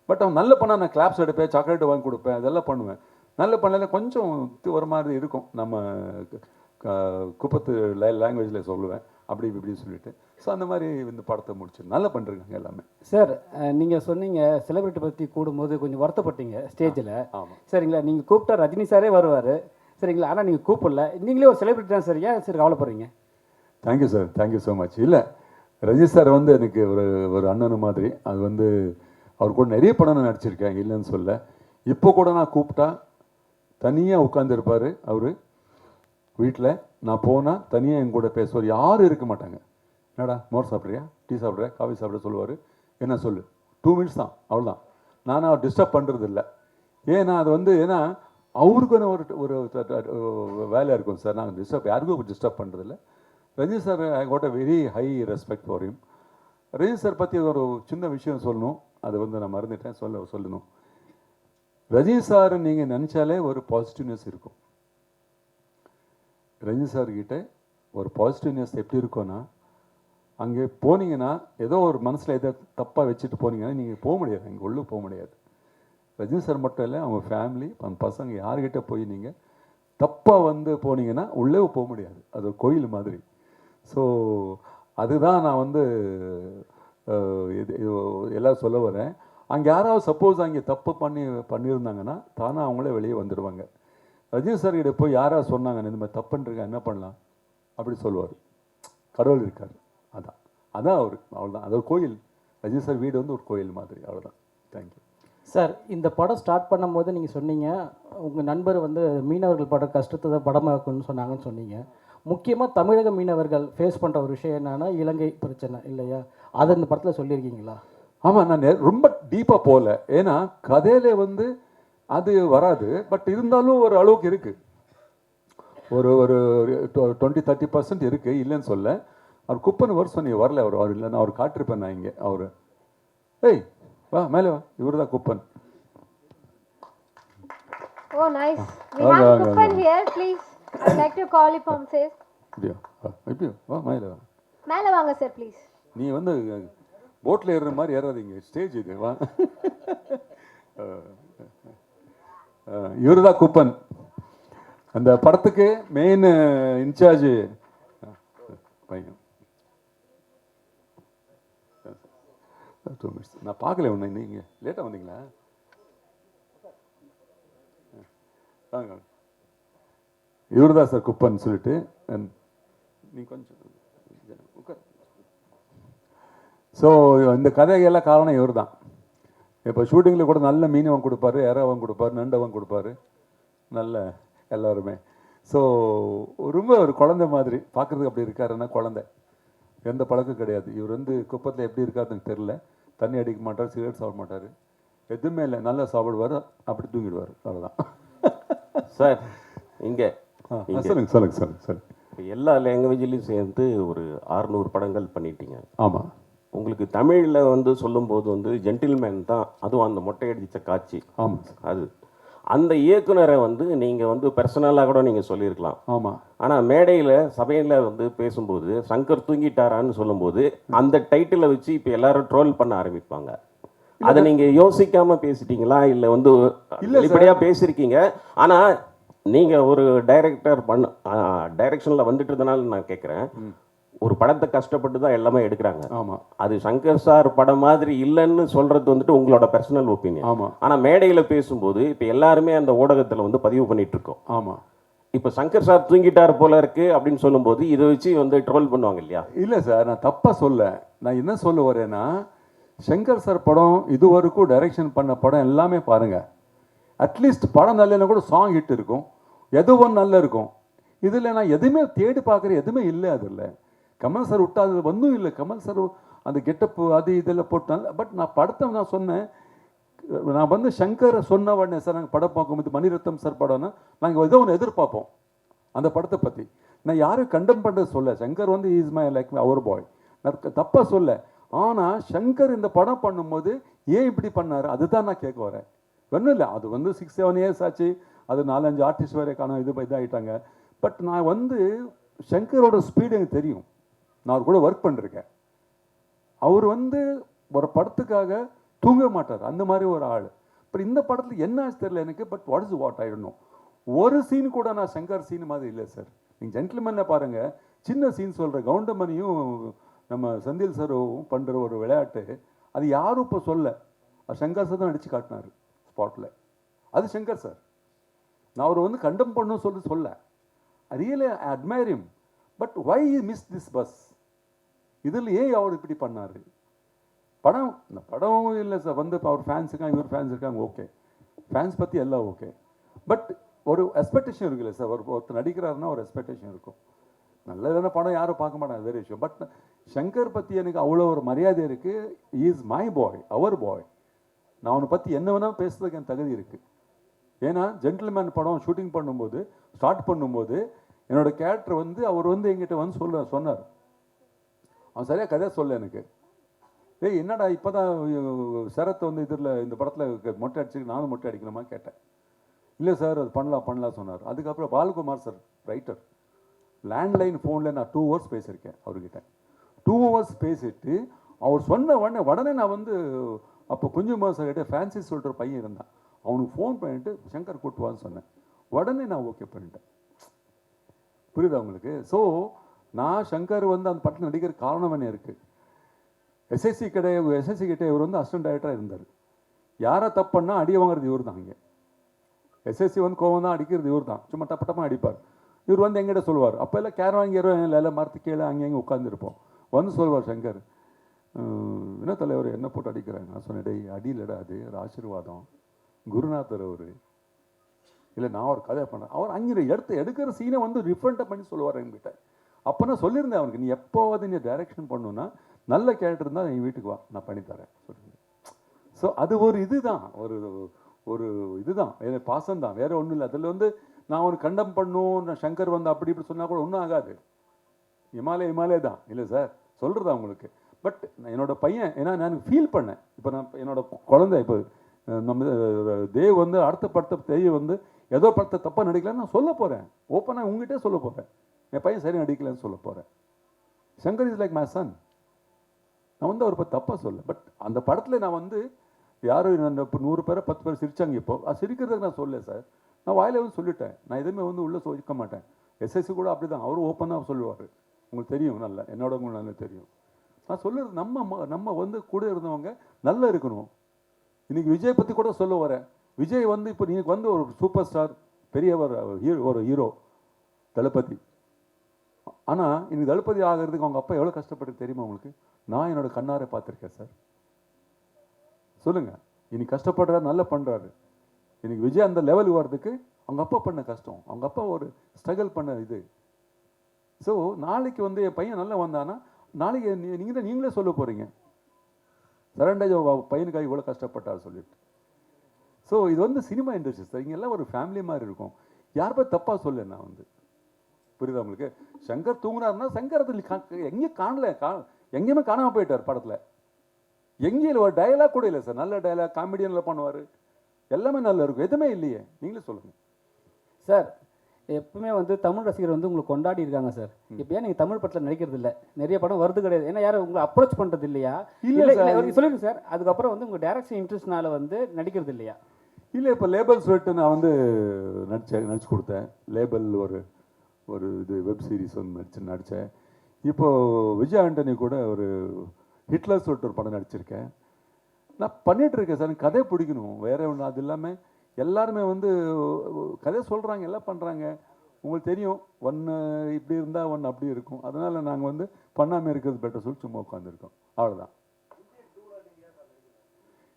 பட் அவன் நல்ல பண்ணால் நான் கிளாப்ஸ் எடுப்பேன், சாக்லேட் வாங்கி கொடுப்பேன், அதெல்லாம் பண்ணுவேன். நல்ல பண்ணல கொஞ்சம் ஒரு மாதிரி இருக்கும், நம்ம குப்பத்து லாங்குவேஜில் சொல்லுவேன், அப்படி இப்படி சொல்லிட்டு. ஸோ அந்த மாதிரி இந்த படத்தை முடிச்சு நல்லா பண்ணிருக்காங்க எல்லாமே. சார், நீங்கள் சொன்னீங்க செலிபிரிட்டி பற்றி கூடும்போது கொஞ்சம் வருத்தப்பட்டீங்க ஸ்டேஜில். ஆமாம் சரிங்களா, நீங்கள் கூப்பிட்டா ரஜினி சாரே வருவார், சரிங்களா, ஆனால் நீங்கள் கூப்பிடல. நீங்களே ஒரு செலிபிரிட்டி தான் சார், ஏன் சார் கவலைப்படுறீங்க? Thank you sir, thank you so much. இல்லை, ரஜினி சார் வந்து எனக்கு ஒரு அண்ணன் மாதிரி. அது வந்து அவர் கூட நிறைய படம் நான் நடிச்சிருக்கேன், இல்லைன்னு சொல்ல. இப்போ கூட நான் கூப்பிட்டா தனியாக உட்காந்துருப்பார் அவர் வீட்டில். நான் போனால் தனியாக என் கூட பேசுவார், யாரும் இருக்க மாட்டாங்க. என்னடா மோர் சாப்பிட்றியா, டீ சாப்பிட்றியா, காஃபி சாப்பிட்ற சொல்லுவார். என்ன சொல்லு, 2 மினிட்ஸ் தான், அவ்வளோதான். நானும் அவர் டிஸ்டர்ப் பண்ணுறது இல்லை. ஏன்னா அது வந்து ஏன்னா அவருக்குன்னு ஒரு வேலையாக இருக்கும் சார். நாங்கள் யாருக்கும் டிஸ்டர்ப் பண்ணுறதில்ல. Rajini sir, I got a very high respect for him. Rajini sir பற்றி ஒரு சின்ன விஷயம் சொல்லணும், அது வந்து நான் மறந்துட்டேன், சொல்லணும். ரஜினி சார் நீங்கள் நினச்சாலே ஒரு பாசிட்டிவ்னஸ் இருக்கும். ரஜினி சார்கிட்ட ஒரு பாசிட்டிவ்னஸ் எப்படி இருக்கும்னா, அங்கே போனீங்கன்னா ஏதோ ஒரு மனசில் எதோ தப்பாக வச்சுட்டு போனீங்கன்னா நீங்கள் போக முடியாது, அங்கே உள்ளே போக முடியாது. ரஜினி சார் மட்டும் இல்லை, அவங்க ஃபேமிலி அந்த பசங்க யார்கிட்ட போய் நீங்கள் தப்பாக வந்து போனீங்கன்னா உள்ளே போக முடியாது. அது ஒரு கோயில் மாதிரி. ஸோ அதுதான் நான் வந்து எல்லாம் சொல்ல வரேன். அங்கே யாராவது சப்போஸ் அங்கே தப்பு பண்ணியிருந்தாங்கன்னா தானே அவங்களே வெளியே வந்துடுவாங்க. ரஜினி சார் கிட்ட போய் யாராவது சொன்னாங்க இந்த மாதிரி தப்புன்றிருக்கா என்ன பண்ணலாம் அப்படி சொல்லுவார். கடவுள் இருக்கார், அதான் அவருக்கு, அவ்வளோதான். அது ஒரு கோயில். ரஜினி சார் வீடு வந்து ஒரு கோயில் மாதிரி, அவ்வளோதான். Thank you sir. இந்த படம் ஸ்டார்ட் பண்ணும்போது நீங்கள் சொன்னீங்க உங்கள் நண்பர் வந்து மீனவர்கள் பட கஷ்டத்தை தான் படமாக்கணும்னு சொன்னாங்கன்னு சொன்னீங்க. முக்கியமாக தமிழக மீனவர்கள் ஃபேஸ் பண்ணுற ஒரு விஷயம் என்னன்னா இலங்கை பிரச்சனை இல்லையா? அதை இந்த படத்தில் சொல்லியிருக்கீங்களா? ஆமாம், நான் ரொம்ப டீப்பாக போகல. ஏன்னா கதையில வந்து அது வராது. பட் இருந்தாலும் ஒரு அளவுக்கு இருக்குது, ஒரு 20-30% இருக்குது, இல்லைன்னு சொல்ல. அவர் குப்பன் வருஷம் நீ வரல, அவர் இல்லை, நான் அவர் காட்டிருப்பேன். நான் இங்கே அவர் ஏய் வா மேலே வா, இவர் தான் Kuppan. Oh, nice. We have Kuppan here, please. I'd like to call you from stage. இப்படியா வா, மேலே வா. மேலே வாங்க சார் ப்ளீஸ். நீ வந்து போட்டில் ஏறுற மாதிரி ஏறாதீங்க, ஸ்டேஜ் இது. வா, இவர் தான் குப்பன். அந்த படத்துக்கு மெயின் இன்சார்ஜ் பையன். நான் பார்க்கல ஒன்று, நீங்கள் லேட்டாக வந்தீங்களா? இவர் தான் சார் குப்பன் சொல்லிட்டு. நீ கொஞ்சம் உட்கார். ஸோ இந்த கதைகள்லாம் காரணம் இவர் தான். இப்போ ஷூட்டிங்கில் கூட நல்ல மீனவன் கொடுப்பாரு, இறவன் கொடுப்பாரு, நண்டவன் கொடுப்பாரு, நல்ல எல்லாருமே. ஸோ ரொம்ப ஒரு குழந்தை மாதிரி பார்க்குறதுக்கு அப்படி இருக்காருன்னா, குழந்தை, எந்த பழக்கம் கிடையாது. இவர் வந்து குப்பத்தில் எப்படி இருக்காருன்னு தெரில. தண்ணி அடிக்க மாட்டார், சிகரெட் சாப்பிட மாட்டார், எதுவுமே இல்லை. நல்லா சாப்பிடுவார், அப்படி தூங்கிடுவார், அவ்வளோதான். சார் இங்கே சொல்லுங்கள் சொல்லுங்கள் சொல்லுங்கள் சார். எல்லா லாங்குவேஜ்லையும் சேர்ந்து ஒரு 600 படங்கள் பண்ணிட்டீங்க. ஆமாம். உங்களுக்கு தமிழில் வந்து சொல்லும்போது வந்து ஜென்டில்மேன் தான், அதுவும் அந்த மொட்டையடித்த காட்சி. ஆமாம். அது அந்த இயக்குனரை வந்து நீங்கள் வந்து பர்சனலாக கூட நீங்கள் சொல்லியிருக்கலாம். ஆமாம். ஆனால் மேடையில் சபையில் வந்து பேசும்போது சங்கர் தூங்கிட்டாரான்னு சொல்லும்போது அந்த டைட்டிலை வச்சு இப்போ எல்லாரும் ட்ரோல் பண்ண ஆரம்பிப்பாங்க. அதை நீங்கள் யோசிக்காமல் பேசிட்டீங்களா, இல்லை வந்து வெளிப்படையாக பேசியிருக்கீங்க? ஆனால் நீங்கள் ஒரு டைரக்டர் டைரக்ஷனில் வந்துட்டு இருந்தனால நான் கேட்குறேன், ஒரு படத்தை கஷ்டப்பட்டு தான் எல்லாமே எடுக்கிறாங்க. ஆமாம். அது சங்கர் சார் படம் மாதிரி இல்லைன்னு சொல்கிறது வந்துட்டு உங்களோட பர்சனல் ஒப்பீனியன். ஆமாம். ஆனால் மேடையில் பேசும்போது இப்போ எல்லாருமே அந்த ஊடகத்தில் வந்து பதிவு பண்ணிட்டு இருக்கோம். ஆமாம். இப்போ சங்கர் சார் தூங்கிட்டார் போல இருக்கு அப்படின்னு சொல்லும்போது இதை வச்சு வந்து ட்ரோல் பண்ணுவாங்க இல்லையா? இல்லை சார், நான் தப்பாக சொல்ல. நான் என்ன சொல்ல வரேன்னா, சங்கர் சார் படம் இதுவரைக்கும் டைரக்ஷன் பண்ண படம் எல்லாமே பாருங்கள். அட்லீஸ்ட் படம் நல்லதுன்னா கூட சாங் ஹிட் இருக்கும், எது ஒன்று நல்லா இருக்கும். இதில் நான் எதுவுமே தேடி பார்க்குறேன், எதுவுமே இல்லை. அதில் கமல் சார் விட்டாது வந்தும் இல்லை. கமல் சார் அந்த கெட்டப்பு அது இதெல்லாம் போட்டாங்க. பட் நான் படத்தை நான் சொன்னேன், நான் வந்து சங்கரை சொன்ன உடனே சார் நாங்கள் படம் பார்க்கும்போது மணிரத்னம் சார் படம்னா நாங்கள் ஏதோ ஒன்று எதிர்பார்ப்போம் அந்த படத்தை பற்றி. நான் யாரும் கண்டம் பண்ணுறது சொல்ல. சங்கர் வந்து இஸ் மை லைக் அவர் பாய், நான் தப்பாக சொல்ல. ஆனால் சங்கர் இந்த படம் பண்ணும்போது ஏன் இப்படி பண்ணார் அதுதான் நான் கேட்க வரேன். ஒன்றும் இல்லை, அது வந்து 6-7 இயர்ஸ் ஆச்சு, அது 4-5 ஆர்டிஸ்ட் வேறு காணும், இதாகிட்டாங்க. பட் நான் வந்து சங்கரோட ஸ்பீடு எனக்கு தெரியும், நான் அவர் கூட ஒர்க் பண்ணிருக்கேன். அவர் வந்து ஒரு படத்துக்காக தூங்க மாட்டார், அந்த மாதிரி ஒரு ஆள். பட் இந்த படத்தில் என்ன ஆச்சு தெரியல எனக்கு. பட் வாட் இஸ் வாட் ஆகிடணும், ஒரு சீன் கூட நான் சங்கர் சீன் மாதிரி இல்லை சார். நீங்கள் ஜென்டில்மேனில் பாருங்கள், சின்ன சீன் சொல்கிற கவுண்டமணியும் நம்ம செந்தில் சாரும் பண்ணுற ஒரு விளையாட்டு, அது யாரும் இப்போ சொல்ல, அது சங்கர் சார் தான் நடித்து காட்டினார் ஸ்பாட்டில். அது சங்கர் சார். நான் அவர் வந்து கண்டம் பண்ணணும் சொல்ல really admire him. But why miss this bus, இதில் ஏன் அவர் இப்படி பண்ணார்? படம் இந்த படம் இல்லை சார், வந்து இப்போ அவர் ஃபேன்ஸ் இருக்காங்க, இவர் ஃபேன்ஸ் இருக்காங்க, ஓகே, ஃபேன்ஸ் பற்றி எல்லாம் ஓகே. பட் ஒரு எக்ஸ்பெக்டேஷன் இருக்குல்ல சார், ஒருத்தர் நடிக்கிறாருன்னா ஒரு எக்ஸ்பெக்டேஷன் இருக்கும். நல்லதான படம் யாரும் பார்க்க மாட்டாங்க, வேறு விஷயம். பட் சங்கர் பற்றி எனக்கு அவ்வளோ ஒரு மரியாதை இருக்குது. இஸ் மை பாய், அவர் பாய். நான் அவனை பற்றி என்ன வேணால் பேசுறதுக்கு என் தகுதி இருக்குது. ஏன்னா ஜென்டில்மேன் படம் ஷூட்டிங் பண்ணும்போது, ஸ்டார்ட் பண்ணும்போது என்னோட கேரக்டர் வந்து அவர் வந்து எங்கிட்ட வந்து சொன்னார். அவன் சரியாக கதை சொல்ல எனக்கு. ஏய் என்னடா இப்போ தான் சரத் வந்து இதில் இந்த படத்தில் மொட்டை அடிச்சு நானும் மொட்டை அடிக்கணுமா கேட்டேன். இல்லை சார் அது பண்ணலாம் சொன்னார். அதுக்கப்புறம் பாலகுமார் சார் ரைட்டர், லேண்ட்லைன் ஃபோனில் நான் 2 hours பேசியிருக்கேன் அவர்கிட்ட. 2 hours பேசிட்டு அவர் சொன்ன உடனே நான் வந்து அப்போ குஞ்சுமா சார் கிட்ட ஃப்ரான்சிஸ் சொல்கிற பையன் இருந்தான், அவனுக்கு ஃபோன் பண்ணிட்டு சங்கர் கூட்டுவான்னு சொன்னேன். உடனே நான் ஓகே பண்ணிட்டேன். புரியுதா உங்களுக்கு? ஸோ நான் சங்கர் வந்து அந்த படத்தில் நடிக்கிற காரணம் என்ன இருக்குது. எஸ்எஸ்சி கிட்ட இவர் வந்து அசிஸ்டன்ட் டைரக்டராக இருந்தார். யாரை தப்பு பண்ணால் அடி வாங்குறது இவர் தான். இங்கே எஸ்எஸ்சி வந்து கோவம் தான் அடிக்கிறது இவர் தான், சும்மா டப்பட்டமாக அடிப்பார். இவர் வந்து எங்கிட்ட சொல்லுவார், அப்போ எல்லாம் கேர் வாங்கிடுவோம், எல்லாம் மரத்து கீழே அங்கே உட்காந்துருப்போம். வந்து சொல்லுவார் சங்கர், என்ன தலைவர் என்ன போட்டு அடிக்கிறாங்க. நான் சொன்னேன், டேய் அடியிலடா, அது ஒரு ஆசீர்வாதம், குருநாதர் அவர், இல்லை நான் ஒரு கதை பண்ணேன். அவர் அங்கே எடுக்கிற சீனை வந்து ரிஃபண்டாக பண்ணி சொல்லுவார் என்கிட்ட. அப்போ நான் சொல்லியிருந்தேன் அவனுக்கு, நீ எப்போவாது நீ டைரக்ஷன் பண்ணணுன்னா நல்ல கேரக்டர் இருந்தால் என் வீட்டுக்கு வா, நான் பண்ணித்தரேன் சொல்லுங்க. ஸோ அது ஒரு இதுதான், ஒரு இதுதான், பாசம் தான், வேற ஒன்றும் இல்லை. அதில் வந்து நான் அவனுக்கு கண்டம் பண்ணும், நான் சங்கர் வந்து அப்படி இப்படி சொன்னால் கூட ஒன்றும் ஆகாது. இமாலய தான் இல்லை சார் சொல்கிறதா உங்களுக்கு. பட் என்னோட பையன், ஏன்னா நான் ஃபீல் பண்ணேன். இப்போ நான் என்னோட குழந்தை, இப்போ நம்ம தேவ் வந்து அடுத்த படத்தை தேவ் வந்து ஏதோ படத்தை தப்பாக நடிக்கலன்னு நான் சொல்ல போகிறேன், ஓப்பனாக உங்ககிட்டே சொல்ல போகிறேன். என் பையன் சரி நடிக்கலன்னு சொல்ல போகிறேன். Shankar is like my son. நான் வந்து அவர் இப்போ தப்பாக சொல்ல. பட் அந்த படத்தில் நான் வந்து யாரும் நான் இப்போ 100 பேரை 10 பேர் சிரிச்சாங்க. இப்போ அது சிரிக்கிறதுக்கு நான் சொல்லலை சார், நான் வாயில வந்து சொல்லிட்டேன். நான் எதுவுமே வந்து உள்ளே சொல்லிக்க மாட்டேன். எஸ்எஸ்சி கூட அப்படி தான், அவரும் ஓப்பனாக சொல்லுவார். உங்களுக்கு தெரியும், நல்லா என்னோட உங்களுக்கு நல்லா தெரியும். நான் சொல்லுறது நம்ம வந்து கூட இருந்தவங்க நல்லா இருக்கணும். இன்னைக்கு விஜய் பற்றி கூட சொல்ல வரேன். விஜய் வந்து இப்போ நீங்கள் வந்து ஒரு சூப்பர் ஸ்டார், பெரியவர், ஒரு ஹீரோ தளபதி. ஆனால் இன்னைக்கு தளபதி ஆகிறதுக்கு அவங்க அப்பா எவ்வளோ கஷ்டப்பட்டு தெரியுமா உங்களுக்கு? நான் என்னோட கண்ணாரை பார்த்துருக்கேன் சார். சொல்லுங்க, இன்னைக்கு கஷ்டப்படுறாரு, நல்லா பண்ணுறாரு. இன்னைக்கு விஜய் அந்த லெவலுக்கு வர்றதுக்கு அவங்க அப்பா பண்ண கஷ்டம், அவங்க அப்பா ஒரு ஸ்ட்ரகிள் பண்ண இது. ஸோ நாளைக்கு வந்து என் பையன் நல்லா வந்தானா நாளைக்கு நீங்களே சொல்ல போகிறீங்க, சரண்டேஜ் பையனுக்காக இவ்வளோ கஷ்டப்பட்டார் சொல்லிட்டு. ஸோ இது வந்து சினிமா இண்டஸ்ட்ரி சார், இங்கே எல்லாம் ஒரு ஃபேமிலி மாதிரி இருக்கும். யாருப்பா தப்பாக சொல்ல நான் வந்து, புரியுதா உங்களுக்கு? சங்கர் தூங்குனாருன்னா சங்கர் அதில் எங்கேயும் காணல, எங்கேயுமே காணாமல் போயிட்டார் படத்தில். எங்கேயும் ஒரு டயலாக் கூட இல்லை சார், நல்ல டயலாக் காமெடியனில் பண்ணுவார், எல்லாமே நல்லா இருக்கும். எதுவுமே இல்லையே, நீங்களே சொல்லுங்கள் சார். எப்பவுமே வந்து தமிழ் ரசிகர் வந்து உங்களுக்கு கொண்டாடி இருக்காங்க சார். இப்போ ஏன் நீங்கள் தமிழ் படத்தில் நடிக்கிறது இல்லை? நிறைய படம் வருது கிடையாது, ஏன்னா யாரும் உங்களை அப்ரோச் பண்ணுறது இல்லையா? இல்லை சொல்லுங்கள் சார். அதுக்கப்புறம் வந்து உங்கள் டைரக்ஷன் இன்ட்ரெஸ்ட்னால வந்து நடிக்கிறது இல்லையா? இல்லை, இப்போ லேபல் சொல்லிட்டு நான் வந்து நடிச்சு கொடுத்தேன். லேபல் ஒரு இது வெப் சீரிஸ் வந்து நடித்தேன். இப்போது விஜய் ஆண்டனி கூட ஒரு ஹிட்லர் சொல்லிட்டு ஒரு படம் நடிச்சிருக்கேன். நான் பண்ணிகிட்ருக்கேன் சார், எனக்கு கதை பிடிக்கணும், வேற ஒன்று. அது இல்லாமல் எல்லாருமே வந்து கதை சொல்கிறாங்க, எல்லாம் பண்ணுறாங்க. உங்களுக்கு தெரியும், ஒன்று இப்படி இருந்தால் ஒன்று அப்படி இருக்கும். அதனால் நாங்கள் வந்து பண்ணாமல் இருக்கிறது பெட்டர் சொல்லி சும்மா உட்காந்துருக்கோம், அவ்வளோதான்.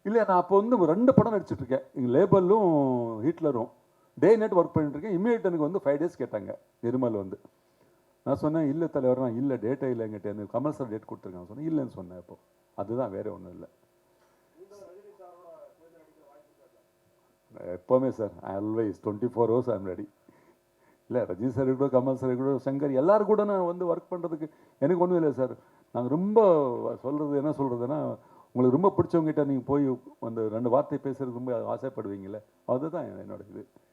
இல்லை, நான் அப்போ வந்து 2 படம் நடிச்சிட்ருக்கேன், எங்கள் லேபலும் ஹிட்லரும். டே நைட் ஒர்க் பண்ணிட்டுருக்கேன். இமீடியட் எனக்கு வந்து 5 days கேட்டாங்க நிர்மல் வந்து. நான் சொன்னேன், இல்லை தலைவர், நான் இல்லை டேட்டே இல்லை எங்கிட்ட, எனக்கு கமல் சார் டேட் கொடுத்துருக்காங்க சொன்னேன். இல்லைன்னு சொன்னேன். அப்போ அதுதான், வேறு ஒன்றும் இல்லை. எப்போவுமே sir always 24 hours I am ready. இல்லை, ரஜினி சார் கூட, கமல் சார் கூட, சங்கர் எல்லாரும் கூட நான் வந்து ஒர்க் பண்ணுறதுக்கு எனக்கு ஒன்றும் இல்லை சார். நாங்கள் ரொம்ப சொல்கிறது என்ன சொல்கிறதுன்னா, உங்களுக்கு ரொம்ப பிடிச்சவங்ககிட்ட நீங்கள் போய் அந்த 2 வார்த்தை பேசுகிறது ரொம்ப ஆசைப்படுவீங்களே, அதுதான் என்னோட இது.